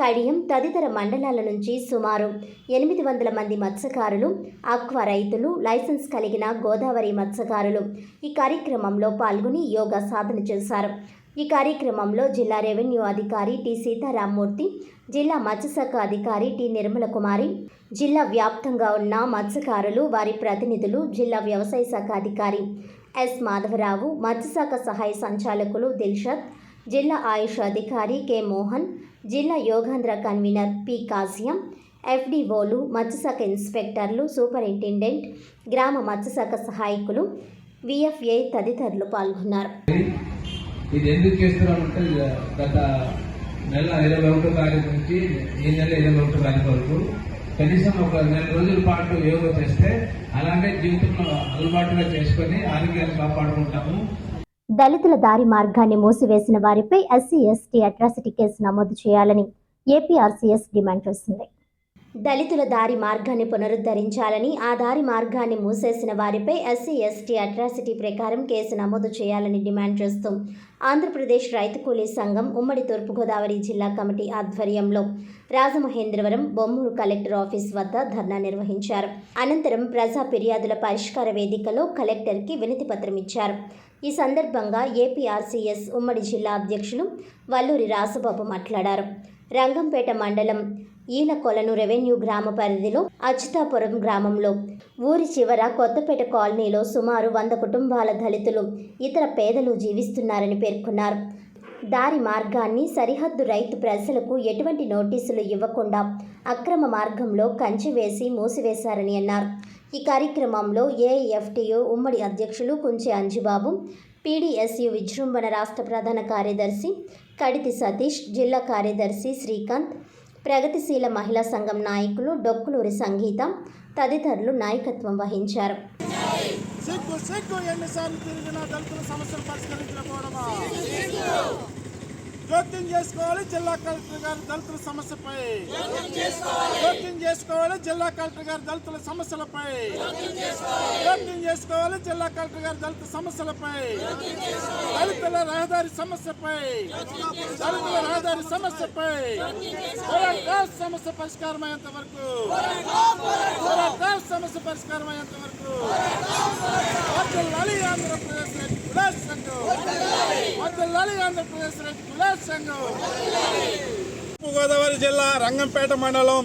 కడియం తదితర మండలాల నుంచి సుమారు 800 మంది మత్స్యకారులు, ఆక్వా రైతులు, లైసెన్స్ కలిగిన గోదావరి మత్స్యకారులు ఈ కార్యక్రమంలో పాల్గొని యోగా సాధన చేశారు. ఈ కార్యక్రమంలో జిల్లా రెవెన్యూ అధికారి టి సీతారామూర్తి, జిల్లా మత్స్యశాఖ అధికారి టి నిర్మల కుమారి, జిల్లా వ్యాప్తంగా ఉన్న మత్స్యకారులు, వారి ప్రతినిధులు, జిల్లా వ్యవసాయ శాఖ అధికారి ఎస్ మాధవరావు, మత్స్యశాఖ సహాయ సంచాలకులు దిల్షద్, జిల్లా ఆయుష్ అధికారి కె మోహన్, జిల్లా యోగాంధ్ర కన్వీనర్ పి కాసియం, ఎఫ్డిఓలు, మత్స్యశాఖ ఇన్స్పెక్టర్లు, సూపరింటెండెంట్, గ్రామ మత్స్యశాఖ సహాయకులు, విఎఫ్ఏ తదితరులు పాల్గొన్నారు. ఇది ఎందుకు చేస్తున్నామంటే గత నెల 21వ తారీఖు నుంచి ఈ నెల 21వ తారీఖు వరకు కనీసం ఒక 4 రోజుల పాటు యోగా చేస్తే అలాగే జీవితంలో అలవాటుగా చేసుకొని ఆరోగ్యాన్ని కాపాడుకుంటాము. దళితుల దారి మార్గాన్ని మూసివేసిన వారిపై ఎస్సీ ఎస్టీ అట్రాసిటీ కేసు నమోదు చేయాలని ఏపీఆర్సీఎస్ డిమాండ్ చేసింది. దళితుల దారి మార్గాన్ని పునరుద్ధరించాలని, ఆ దారి మార్గాన్ని మూసేసిన వారిపై ఎస్సీ ఎస్టీ అట్రాసిటీ ప్రకారం కేసు నమోదు చేయాలని డిమాండ్ చేస్తూ ఆంధ్రప్రదేశ్ రైతు కూలీ సంఘం ఉమ్మడి తూర్పుగోదావరి జిల్లా కమిటీ ఆధ్వర్యంలో రాజమహేంద్రవరం బొమ్మూరు కలెక్టర్ ఆఫీస్ వద్ద ధర్నా నిర్వహించారు. అనంతరం ప్రజా ఫిర్యాదుల పరిష్కార వేదికలో కలెక్టర్కి వినతి పత్రం ఇచ్చారు. ఈ సందర్భంగా ఏపీఆర్సీఎస్ ఉమ్మడి జిల్లా అధ్యక్షులు వల్లూరి రాసుబాబు మాట్లాడారు. రంగంపేట మండలం ఈలకొలను రెవెన్యూ గ్రామ పరిధిలో అచ్యుతాపురం గ్రామంలో ఊరి చివర కొత్తపేట కాలనీలో సుమారు 100 కుటుంబాల దళితులు, ఇతర పేదలు జీవిస్తున్నారని పేర్కొన్నారు. దారి మార్గాన్ని సరిహద్దు రైతు ప్రజలకు ఎటువంటి నోటీసులు ఇవ్వకుండా అక్రమ మార్గంలో కంచె వేసి మూసివేశారని అన్నారు. ఈ కార్యక్రమంలో ఏఐఎఫ్టీయూ ఉమ్మడి అధ్యక్షులు కుంచె అంజిబాబు, పీడీఎస్యు విజృంభణ రాష్ట్ర ప్రధాన కార్యదర్శి కడితి సతీష్, జిల్లా కార్యదర్శి శ్రీకాంత్, ప్రగతిశీల మహిళా సంఘం నాయకులు డొక్కులూరి సంగీత తదితరులు నాయకత్వం వహించారు. ఎన్నిసార్లు తిరిగినా దళితుల సమస్యలు పరిష్కరించకపోవడమా? జోక్యం చేసుకోవాలి జిల్లా కలెక్టర్ గారు దళితుల సమస్యపై. జోక్యం చేసుకోవాలి జిల్లా కలెక్టర్ గారు దళితుల సమస్యలపై. జోక్యం చేసుకోవాలి జిల్లా కలెక్టర్ గారు దళిత సమస్యలపై. దళితుల రహదారి సమస్యపై. దళితుల రహదారి సమస్యపై సమస్య పరిష్కారమయ్యేంత వరకు. సమస్య పరిష్కారమయ్యేంత వరకు ఆంధ్రప్రదేశ్ రైతు కులాస్ సంఘం. ఆంధ్రప్రదేశ్ రైతు కులాస్ సంఘం. తూర్పుగోదావరి జిల్లా రంగంపేట మండలం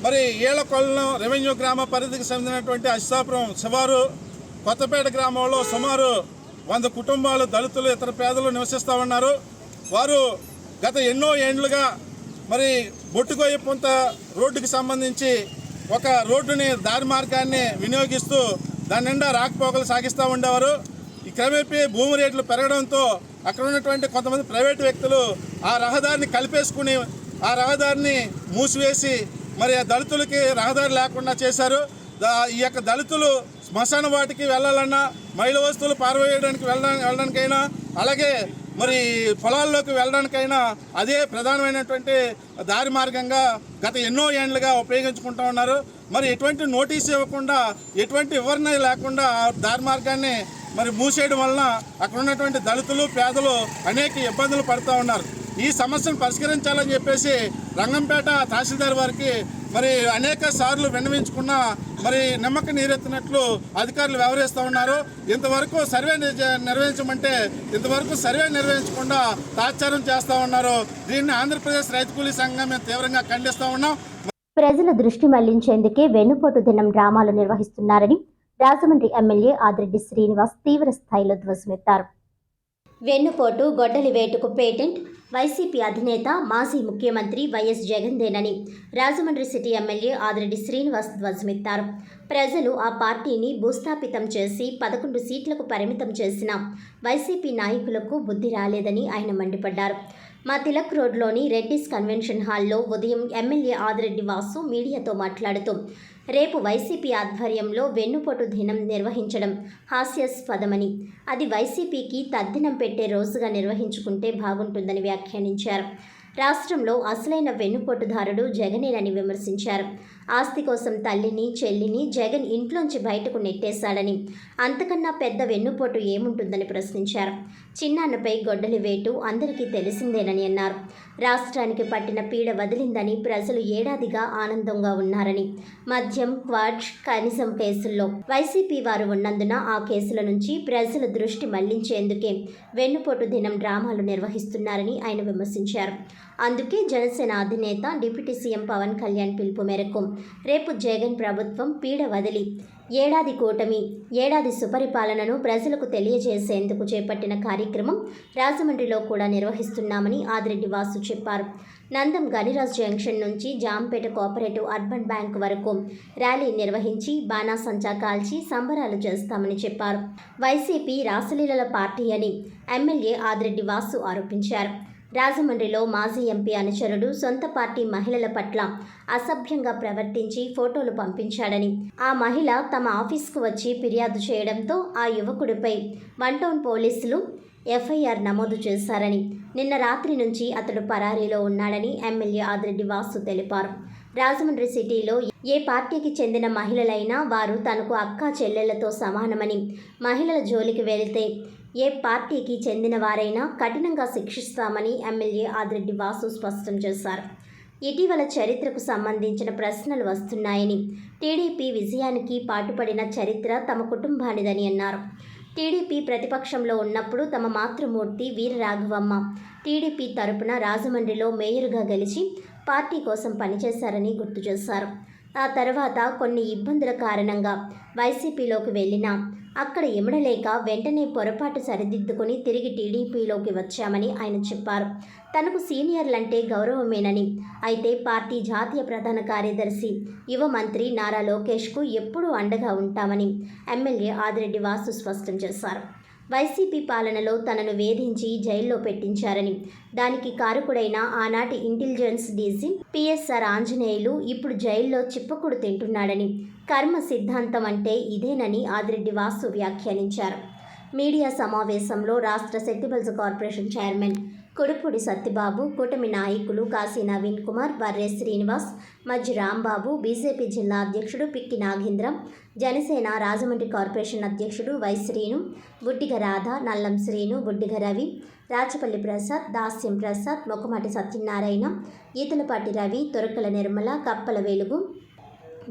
మరి ఈలకొలను రెవెన్యూ గ్రామ పరిధికి చెందినటువంటి అచ్యుతాపురం శివారు కొత్తపేట గ్రామంలో సుమారు 100 కుటుంబాలు దళితులు, ఇతర పేదలు నివసిస్తూ ఉన్నారు. వారు గత ఎన్నో ఏండ్లుగా మరి బొట్టుగొయ్య పొంత రోడ్డుకి సంబంధించి ఒక రోడ్డుని దారి మార్గాన్ని వినియోగిస్తూ దాని నిండా రాకపోకలు సాగిస్తూ ఉండేవారు. ఈ క్రమేపీ భూమి రేట్లు పెరగడంతో అక్కడ ఉన్నటువంటి కొంతమంది ప్రైవేటు వ్యక్తులు ఆ రహదారిని కలిపేసుకుని ఆ రహదారిని మూసివేసి మరి ఆ దళితులకి రహదారి లేకుండా చేశారు. ఈ యొక్క దళితులు శ్మశాన వాటికి వెళ్ళాలన్నా, మైల వస్తువులు పారవేయడానికి వెళ్ళడానికైనా, అలాగే మరి పొలాల్లోకి వెళ్ళడానికైనా అదే ప్రధానమైనటువంటి దారి మార్గంగా గత ఎన్నో ఏళ్లుగా ఉపయోగించుకుంటూ ఉన్నారు. మరి ఎటువంటి నోటీస్ ఇవ్వకుండా, ఎటువంటి వివరణ లేకుండా దారి మార్గాన్ని మరి మూసేయడం వలన అక్కడ ఉన్నటువంటి దళితులు, పేదలు అనేక ఇబ్బందులు పడుతూ ఉన్నారు. ఈ సమస్యను పరిష్కరించాలని చెప్పేసి రంగంపేట తహసీల్దార్ వారికి మరి అనేక సార్లు విన్నవించుకున్న మరి నిమ్మక నీరెత్తినట్లు అధికారులు వ్యవహరిస్తూ ఉన్నారు. ఇంతవరకు సర్వే నిర్వహించమంటే ఇంతవరకు సర్వే నిర్వహించకుండా తాత్సారం చేస్తూ ఉన్నారు. దీన్ని ఆంధ్రప్రదేశ్ రైతు కూలీ సంఘం మేము తీవ్రంగా ఖండిస్తూ ఉన్నాం. ప్రజల దృష్టి మళ్లించేందుకే వెన్నుపోటు దినం డ్రామాలు నిర్వహిస్తున్నారని రాజమండ్రి ఎమ్మెల్యే ఆదిరెడ్డి శ్రీనివాస్ తీవ్ర స్థాయిలో ధ్వజమెత్తారు. వెన్నుపోటు, గొడ్డలి వేటుకు పేటెంట్ వైసీపీ అధినేత మాజీ ముఖ్యమంత్రి వైఎస్ జగన్దేనని రాజమండ్రి సిటీ ఎమ్మెల్యే ఆదిరెడ్డి శ్రీనివాస్ ధ్వజమెత్తారు. ప్రజలు ఆ పార్టీని భూస్థాపితం చేసి 11 సీట్లకు పరిమితం చేసిన వైసీపీ నాయకులకు బుద్ధి రాలేదని ఆయన మండిపడ్డారు. మా తిలక్ రోడ్లోని రెడ్డిస్ కన్వెన్షన్ హాల్లో ఉదయం ఎమ్మెల్యే ఆదిరెడ్డి వాసు మీడియాతో మాట్లాడుతూ రేపు వైసీపీ ఆధ్వర్యంలో వెన్నుపోటు దినం నిర్వహించడం హాస్యాస్పదమని, అది వైసీపీకి తద్దినం పెట్టే రోజుగా నిర్వహించుకుంటే బాగుంటుందని వ్యాఖ్యానించారు. రాష్ట్రంలో అసలైన వెన్నుపోటుదారుడు జగనేనని విమర్శించారు. ఆస్తి కోసం తల్లిని చెల్లిని జగన్ ఇంట్లోంచి బయటకు నెట్టేశాడని, అంతకన్నా పెద్ద వెన్నుపోటు ఏముంటుందని ప్రశ్నించారు. చిన్నాన్నపై గొడ్డలి వేటు అందరికీ తెలిసిందేనని అన్నారు. రాష్ట్రానికి పట్టిన పీడ వదిలిందని ప్రజలు ఏడాదిగా ఆనందంగా ఉన్నారని, మద్యం, క్వాడ్జ్, కనీసం కేసుల్లో వైసీపీ వారు ఉన్నందున ఆ కేసుల నుంచి ప్రజల దృష్టి మళ్లించేందుకే వెన్నుపోటు దినం డ్రామాలు నిర్వహిస్తున్నారని ఆయన విమర్శించారు. అందుకే జనసేన అధినేత డిప్యూటీ సీఎం పవన్ కళ్యాణ్ పిలుపు మేరకు రేపు జగన్ ప్రభుత్వం పీడ వదిలి ఏడాది కూటమి, ఏడాది సుపరిపాలనను ప్రజలకు తెలియజేసేందుకు చేపట్టిన కార్యక్రమం రాజమండ్రిలో కూడా నిర్వహిస్తున్నామని ఆదిరెడ్డి వాసు చెప్పారు. నందం గనిరాజ్ జంక్షన్ నుంచి జాంపేట కోఆపరేటివ్ అర్బన్ బ్యాంక్ వరకు ర్యాలీ నిర్వహించి బాణాసంచా కాల్చి సంబరాలు చేస్తామని చెప్పారు. వైసీపీ రాసలీలల పార్టీ అని ఎమ్మెల్యే ఆదిరెడ్డి వాసు ఆరోపించారు. రాజమండ్రిలో మాజీ ఎంపీ అనుచరుడు సొంత పార్టీ మహిళల పట్ల అసభ్యంగా ప్రవర్తించి ఫోటోలు పంపించాడని, ఆ మహిళ తమ ఆఫీస్కు వచ్చి ఫిర్యాదు చేయడంతో ఆ యువకుడిపై 1 టౌన్ పోలీసులు ఎఫ్ఐఆర్ నమోదు చేశారని, నిన్న రాత్రి నుంచి అతడు పరారీలో ఉన్నాడని ఎమ్మెల్యే ఆదిరెడ్డి వాసు తెలిపారు. రాజమండ్రి సిటీలో ఏ పార్టీకి చెందిన మహిళలైనా వారు తనకు అక్క చెల్లెళ్లతో సమానమని, మహిళల జోలికి వెళితే ఏ పార్టీకి చెందిన వారైనా కఠినంగా శిక్షిస్తామని ఎమ్మెల్యే ఆదిరెడ్డి వాసు స్పష్టం చేశారు. ఇటీవల చరిత్రకు సంబంధించిన ప్రశ్నలు వస్తున్నాయని, టీడీపీ విజయానికి పాటుపడిన చరిత్ర తమ కుటుంబానిదని అన్నారు. టీడీపీ ప్రతిపక్షంలో ఉన్నప్పుడు తమ మాతృమూర్తి వీర రాఘవమ్మ టీడీపీ తరపున రాజమండ్రిలో మేయర్గా గెలిచి పార్టీ కోసం పనిచేశారని గుర్తు చేశారు. ఆ తర్వాత కొన్ని ఇబ్బందుల కారణంగా వైసీపీలోకి వెళ్ళినా అక్కడ ఇమడలేక వెంటనే పొరపాటు సరిదిద్దుకుని తిరిగి టీడీపీలోకి వచ్చామని ఆయన చెప్పారు. తనకు సీనియర్లంటే గౌరవమేనని, అయితే పార్టీ జాతీయ ప్రధాన కార్యదర్శి యువ మంత్రి నారా లోకేష్కు ఎప్పుడూ అండగా ఉంటామని ఎమ్మెల్యే ఆదిరెడ్డి వాసు స్పష్టం చేశారు. వైసీపీ పాలనలో తనను వేధించి జైల్లో పెట్టించారని, దానికి కారకుడైన ఆనాటి ఇంటెలిజెన్స్ డీజీ పిఎస్ఆర్ ఆంజనేయులు ఇప్పుడు జైల్లో చిప్పకుడు తింటున్నాడని, కర్మ సిద్ధాంతం అంటే ఇదేనని ఆదిరెడ్డి వాసు వ్యాఖ్యానించారు. మీడియా సమావేశంలో రాష్ట్ర సెట్టిబల్స్ కార్పొరేషన్ చైర్మన్ కొడుపూడి సత్యబాబు, కూటమి నాయకులు కాశీ నవీన్ కుమార్, వర్రే శ్రీనివాస్, మజ్జి రాంబాబు, బీజేపీ జిల్లా అధ్యక్షుడు పిక్కి నాగేంద్రం, జనసేన రాజమండ్రి కార్పొరేషన్ అధ్యక్షుడు వై శ్రీను, బుడ్డిగ రాధ, నల్లం శ్రీను, బుడ్డిగ రవి, రాచపల్లి ప్రసాద్, దాస్యం ప్రసాద్, మొక్కమాటి సత్యనారాయణ, ఈతలపాటి రవి, తొరకల నిర్మల, కప్పల వెలుగు,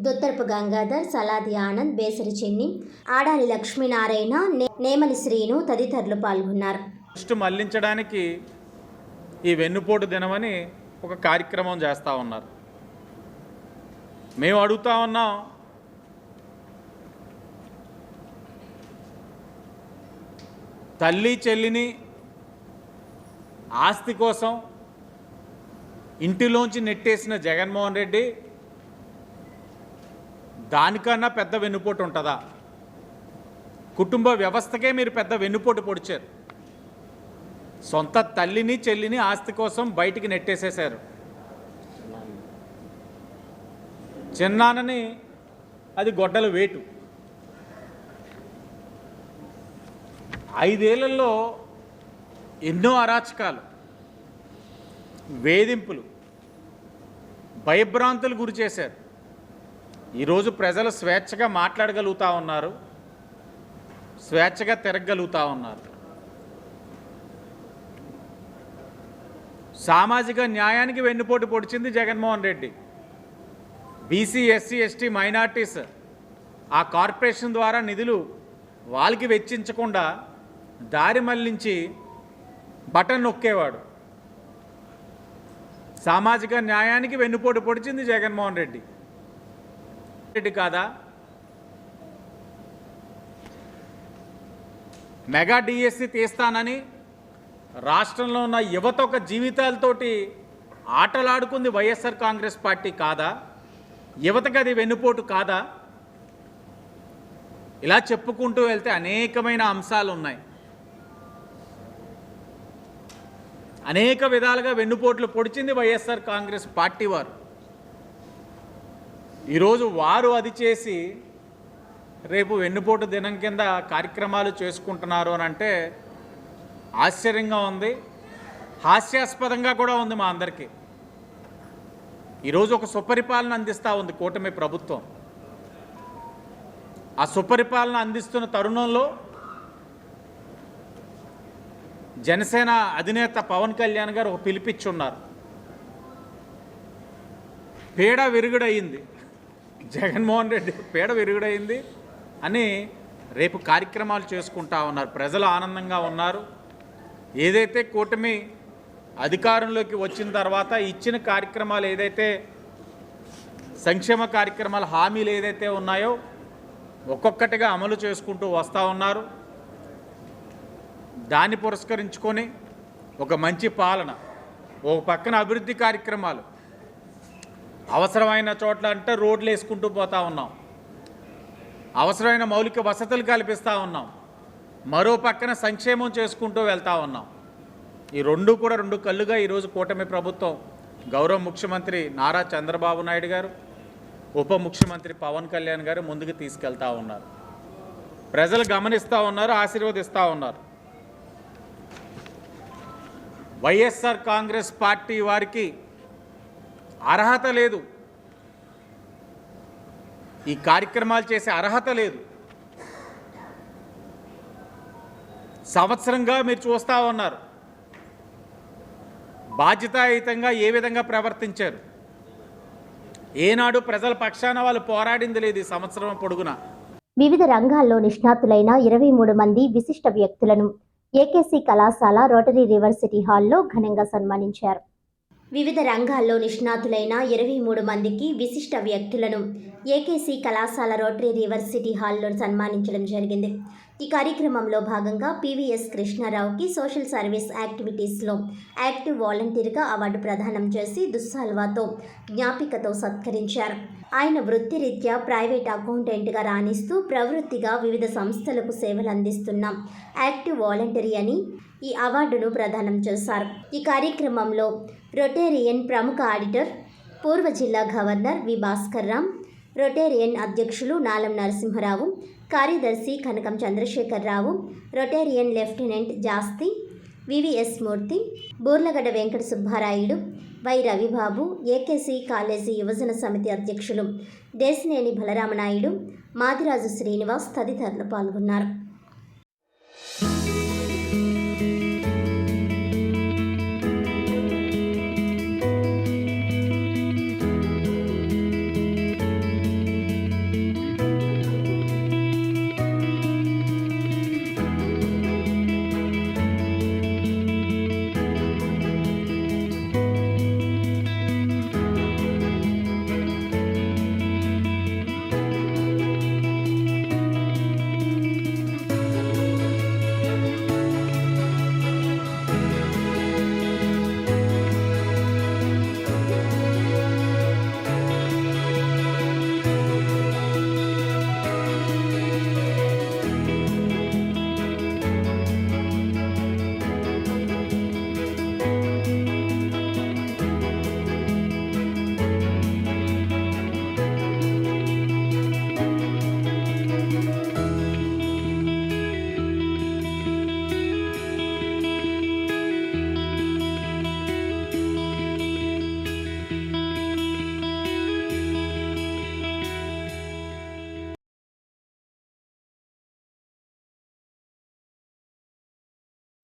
దొత్తరపు గంగాధర్, సలాది ఆనంద్, బేసరి చెన్ని, ఆడాలి లక్ష్మీనారాయణ, నేమలి శ్రీను తదితరులు పాల్గొన్నారు. దృష్టి మళ్లించడానికి ఈ వెన్నుపోటు దినమని ఒక కార్యక్రమం చేస్తూ ఉన్నారు. మేము అడుగుతా ఉన్నాం, తల్లి చెల్లిని ఆస్తి కోసం ఇంటిలోంచి నెట్టేసిన జగన్మోహన్ రెడ్డి దానికన్నా పెద్ద వెన్నుపోటు ఉంటుందా? కుటుంబ వ్యవస్థకే మీరు పెద్ద వెన్నుపోటు పొడిచారు. సొంత తల్లిని చెల్లిని ఆస్తి కోసం బయటికి నెట్టేసేశారు. చిన్నాన్నని అది గొడ్డల వేటు. 5 ఏళ్లలో ఎన్నో అరాచకాలు, వేధింపులు, భయభ్రాంతులు గురి చేశారు. ఈరోజు ప్రజలు స్వేచ్ఛగా మాట్లాడగలుగుతూ ఉన్నారు, స్వేచ్ఛగా తిరగగలుగుతూ ఉన్నారు. సామాజిక న్యాయానికి వెన్నుపోటు పొడిచింది Jaganmohan Reddy. BC, SC, ST, minorities ఆ కార్పొరేషన్ ద్వారా నిధులు వాళ్ళకి వెచ్చించకుండా దారి మళ్లించి బటన్ నొక్కేవాడు. సామాజిక న్యాయానికి వెన్నుపోటు పొడిచింది జగన్మోహన్ రెడ్డి. రెడ్డి కాదా? మెగా డిఎస్సి తీస్తానని రాష్ట్రంలో ఉన్న యువత ఒక జీవితాలతోటి ఆటలాడుకుంది వైఎస్ఆర్ కాంగ్రెస్ పార్టీ కాదా? యువతకు అది వెన్నుపోటు కాదా? ఇలా చెప్పుకుంటూ వెళ్తే అనేకమైన అంశాలు ఉన్నాయి. అనేక విధాలుగా వెన్నుపోట్లు పొడిచింది వైఎస్ఆర్ కాంగ్రెస్ పార్టీ వారు. ఈరోజు వారు అది చేసి రేపు వెన్నుపోటు దినం కింద కార్యక్రమాలు చేసుకుంటున్నారు అని అంటే ఆశ్చర్యంగా ఉంది, హాస్యాస్పదంగా కూడా ఉంది మా అందరికీ. ఈరోజు ఒక సుపరిపాలన అందిస్తూ ఉంది కూటమి ప్రభుత్వం. ఆ సుపరిపాలన అందిస్తున్న తరుణంలో జనసేన అధినేత పవన్ కళ్యాణ్ గారు ఒక పిలిపిచ్చున్నారు. పేడ విరుగుడయింది, జగన్మోహన్ రెడ్డి పేడ విరుగుడయింది అని రేపు కార్యక్రమాలు చేసుకుంటా ఉన్నారు. ప్రజలు ఆనందంగా ఉన్నారు. ఏదైతే కూటమి అధికారంలోకి వచ్చిన తర్వాత ఇచ్చిన కార్యక్రమాలు ఏదైతే సంక్షేమ కార్యక్రమాల హామీలు ఏదైతే ఉన్నాయో ఒక్కొక్కటిగా అమలు చేసుకుంటూ వస్తూ ఉన్నారు. దాన్ని పురస్కరించుకొని ఒక మంచి పాలన, ఒక పక్కన అభివృద్ధి కార్యక్రమాలు, అవసరమైన చోట్ల అంటే రోడ్లు వేసుకుంటూ పోతూ ఉన్నాం, అవసరమైన మౌలిక వసతులు కల్పిస్తూ ఉన్నాం, మరో పక్కన సంక్షేమం చేసుకుంటూ వెళ్తూ ఉన్నాం. ఈ రెండు కూడా రెండు కళ్ళుగా ఈరోజు కూటమి ప్రభుత్వం గౌరవ ముఖ్యమంత్రి నారా చంద్రబాబు నాయుడు గారు, ఉప ముఖ్యమంత్రి పవన్ కళ్యాణ్ గారు ముందుకు తీసుకెళ్తూ ఉన్నారు. ప్రజలు గమనిస్తూ ఉన్నారు, ఆశీర్వదిస్తూ ఉన్నారు. వైఎస్ఆర్ కాంగ్రెస్ పార్టీ వారికి అర్హత లేదు, ఈ కార్యక్రమాలు చేసే అర్హత లేదు. సంవత్సరంగా మీరు చూస్తూ ఉన్నారు బాధ్యతాయుతంగా ఏ విధంగా ప్రవర్తించారు. ఏనాడు ప్రజల పక్షాన వాళ్ళు పోరాడింది లేదు. ఈ సంవత్సరం పొడుగునా వివిధ రంగాల్లో నిష్ణాతులైన 23 మంది విశిష్ట వ్యక్తులను ఏకేసీ కళాశాల రోటరీ రివర్ సిటీ హాల్లో ఘనంగా సన్మానించారు. వివిధ రంగాల్లో నిష్ణాతులైన 23 మందికి విశిష్ట వ్యక్తులను ఏకేసీ కళాశాల రోటరీ రివర్ సిటీ హాల్లో సన్మానించడం జరిగింది. ఈ కార్యక్రమంలో భాగంగా పివిఎస్ కృష్ణారావుకి సోషల్ సర్వీస్ యాక్టివిటీస్లో యాక్టివ్ వాలంటీర్గా అవార్డు ప్రదానం చేసి దుస్సాల్వాతో జ్ఞాపికతో సత్కరించారు. ఆయన వృత్తిరీత్యా ప్రైవేట్ అకౌంటెంట్గా రాణిస్తూ ప్రవృత్తిగా వివిధ సంస్థలకు సేవలు అందిస్తున్న యాక్టివ్ వాలంటరీ అని ఈ అవార్డును ప్రదానం చేశారు. ఈ కార్యక్రమంలో రొటేరియన్ ప్రముఖ ఆడిటర్, పూర్వ జిల్లా governor V Bhaskar Ram, Rotarian అధ్యక్షులు నాలం నరసింహరావు, కార్యదర్శి Kanakam Chandrasekhararao, Rotarian lieutenant Jasti VVS Murthy, Burlagadda Venkata Subbarayudu, Y Ravibabu, AKC college యువజన సమితి అధ్యక్షులు దేశినేని బలరామనాయుడు, మాదిరాజు శ్రీనివాస్ తదితరులు పాల్గొన్నారు.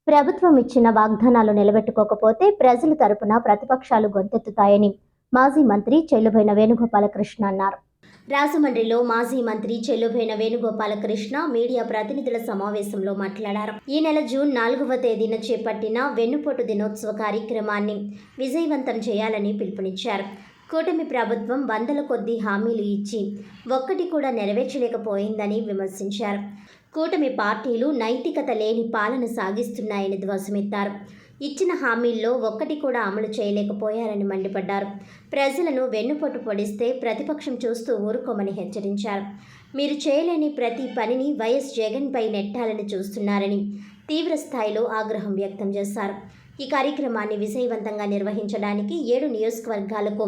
ప్రభుత్వం ఇచ్చిన వాగ్దానాలు నిలబెట్టుకోకపోతే ప్రజల తరపున ప్రతిపక్షాలు గొంతెత్తుతాయని మాజీ మంత్రి చెల్లుబోయిన వేణుగోపాలకృష్ణ అన్నారు. రాజమండ్రిలో మాజీ మంత్రి చెల్లుబోయిన వేణుగోపాలకృష్ణ మీడియా ప్రతినిధుల సమావేశంలో మాట్లాడారు. ఈ నెల జూన్ 4వ తేదీన చేపట్టిన వెన్నుపోటు దినోత్సవ కార్యక్రమాన్ని విజయవంతం చేయాలని పిలుపునిచ్చారు. కూటమి ప్రభుత్వం వందల కొద్దీ హామీలు ఇచ్చి ఒక్కటి కూడా నెరవేర్చలేకపోయిందని విమర్శించారు. కూటమి పార్టీలు నైతికత లేని పాలన సాగిస్తున్నాయని ధ్వజమెత్తారు. ఇచ్చిన హామీల్లో ఒక్కటి కూడా అమలు చేయలేకపోయారని మండిపడ్డారు. ప్రజలను వెన్నుపోటు పొడిస్తే ప్రతిపక్షం చూస్తూ ఊరుకోమని హెచ్చరించారు. మీరు చేయలేని ప్రతి పనిని వైఎస్ జగన్పై నెట్టాలని చూస్తున్నారని తీవ్ర స్థాయిలో ఆగ్రహం వ్యక్తం చేశారు. ఈ కార్యక్రమాన్ని విజయవంతంగా నిర్వహించడానికి 7 నియోజకవర్గాలకు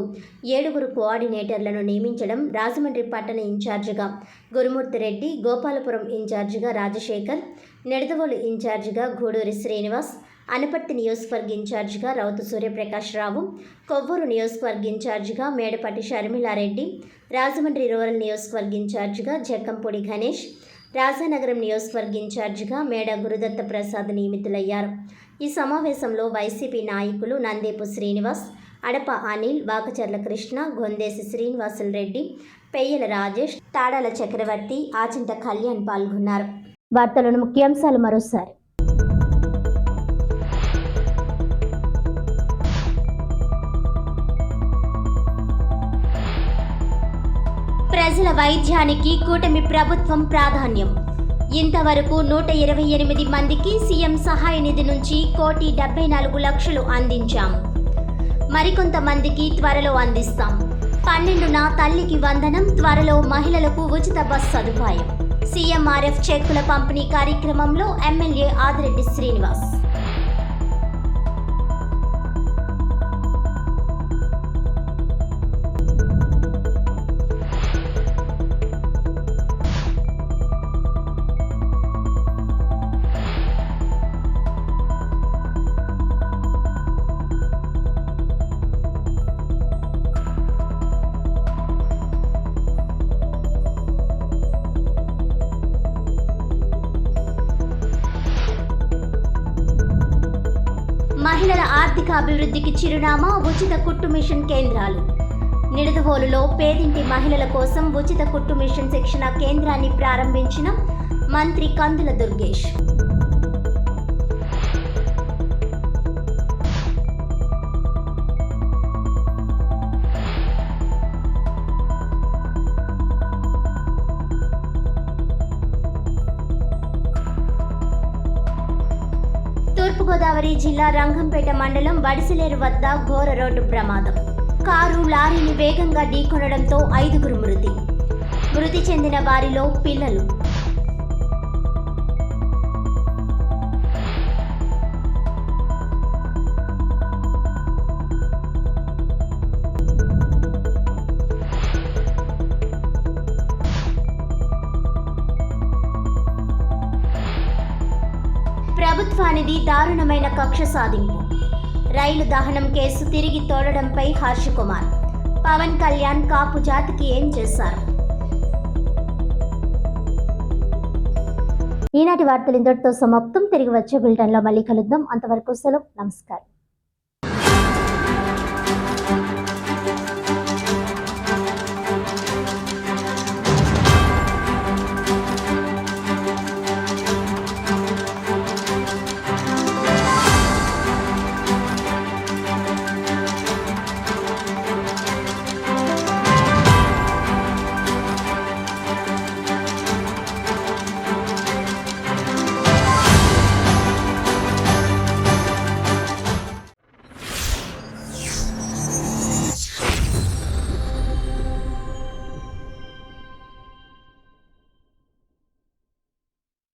7 కోఆర్డినేటర్లను నియమించడం, రాజమండ్రి పట్టణ ఇన్ఛార్జిగా గురుమూర్తిరెడ్డి, గోపాలపురం ఇన్ఛార్జిగా రాజశేఖర్, నిడదవోలు ఇన్ఛార్జిగా గూడూరి శ్రీనివాస్, అనపర్తి నియోజకవర్గ ఇన్ఛార్జిగా రౌతు సూర్యప్రకాష్ రావు, కొవ్వూరు నియోజకవర్గ ఇన్ఛార్జిగా మేడపాటి షర్మిలారెడ్డి, రాజమండ్రి రూరల్ నియోజకవర్గ ఇన్ఛార్జిగా జక్కంపూడి గణేష్, రాజానగరం నియోజకవర్గ ఇన్ఛార్జిగా మేడ గురుదత్త ప్రసాద్ నియమితులయ్యారు. ఈ సమావేశంలో వైసీపీ నాయకులు నందేపు శ్రీనివాస్, అడప అనిల్, వాకచర్ల కృష్ణ, గొందేసి శ్రీనివాసులు రెడ్డి, పెయ్యల రాజేష్, తాడాల చక్రవర్తి, ఆచింట కళ్యాణ్ పాల్గొన్నారు. వార్తలను ముఖ్యాంశాలు మరోసారి. ప్రజల వైద్యానికి కూటమి ప్రభుత్వం ప్రాధాన్యం. ఇంతవరకు 128 మందికి సీఎం సహాయ నిధి నుంచి 1,74,00,000 అందించాం. మరికొంతమందికి త్వరలో అందిస్తాం. 12న తల్లికి వందనం, త్వరలో మహిళలకు ఉచిత బస్ సదుపాయం. సీఎంఆర్ఎఫ్ చెక్కుల పంపిణీ కార్యక్రమంలో ఎమ్మెల్యే ఆదిరెడ్డి శ్రీనివాస్. మహిళల ఆర్థిక అభివృద్ధికి చిరునామా ఉచిత కుట్టు మిషన్ కేంద్రాలు. నిడదవోలులో పేదింటి మహిళల కోసం ఉచిత కుట్టు మిషన్ శిక్షణ కేంద్రాన్ని ప్రారంభించిన మంత్రి కందుల దుర్గేష్. తూర్పుగోదావరి జిల్లా రంగంపేట మండలం వడిసిలేరు వద్ద ఘోర రోడ్డు ప్రమాదం. కారు లారీని వేగంగా ఢీకొనడంతో 5గురు మృతి. మృతి చెందిన వారిలో పిల్లలు. ప్రభుత్వానిది దారుణమైన కక్ష సాధింపు. రైలు దహనం కేసు తిరిగి తోలడంపై హర్ష కుమార్. పవన్ కళ్యాణ్ కాపు జాతికి ఏం చేశారు? ఈనాటి వార్తలు ఇంతటితో సమాప్తం. తిరిగి వచ్చే బులెటిన్లో మళ్ళీ కలుద్దాం. అంతవరకు సెలవు. నమస్కారం.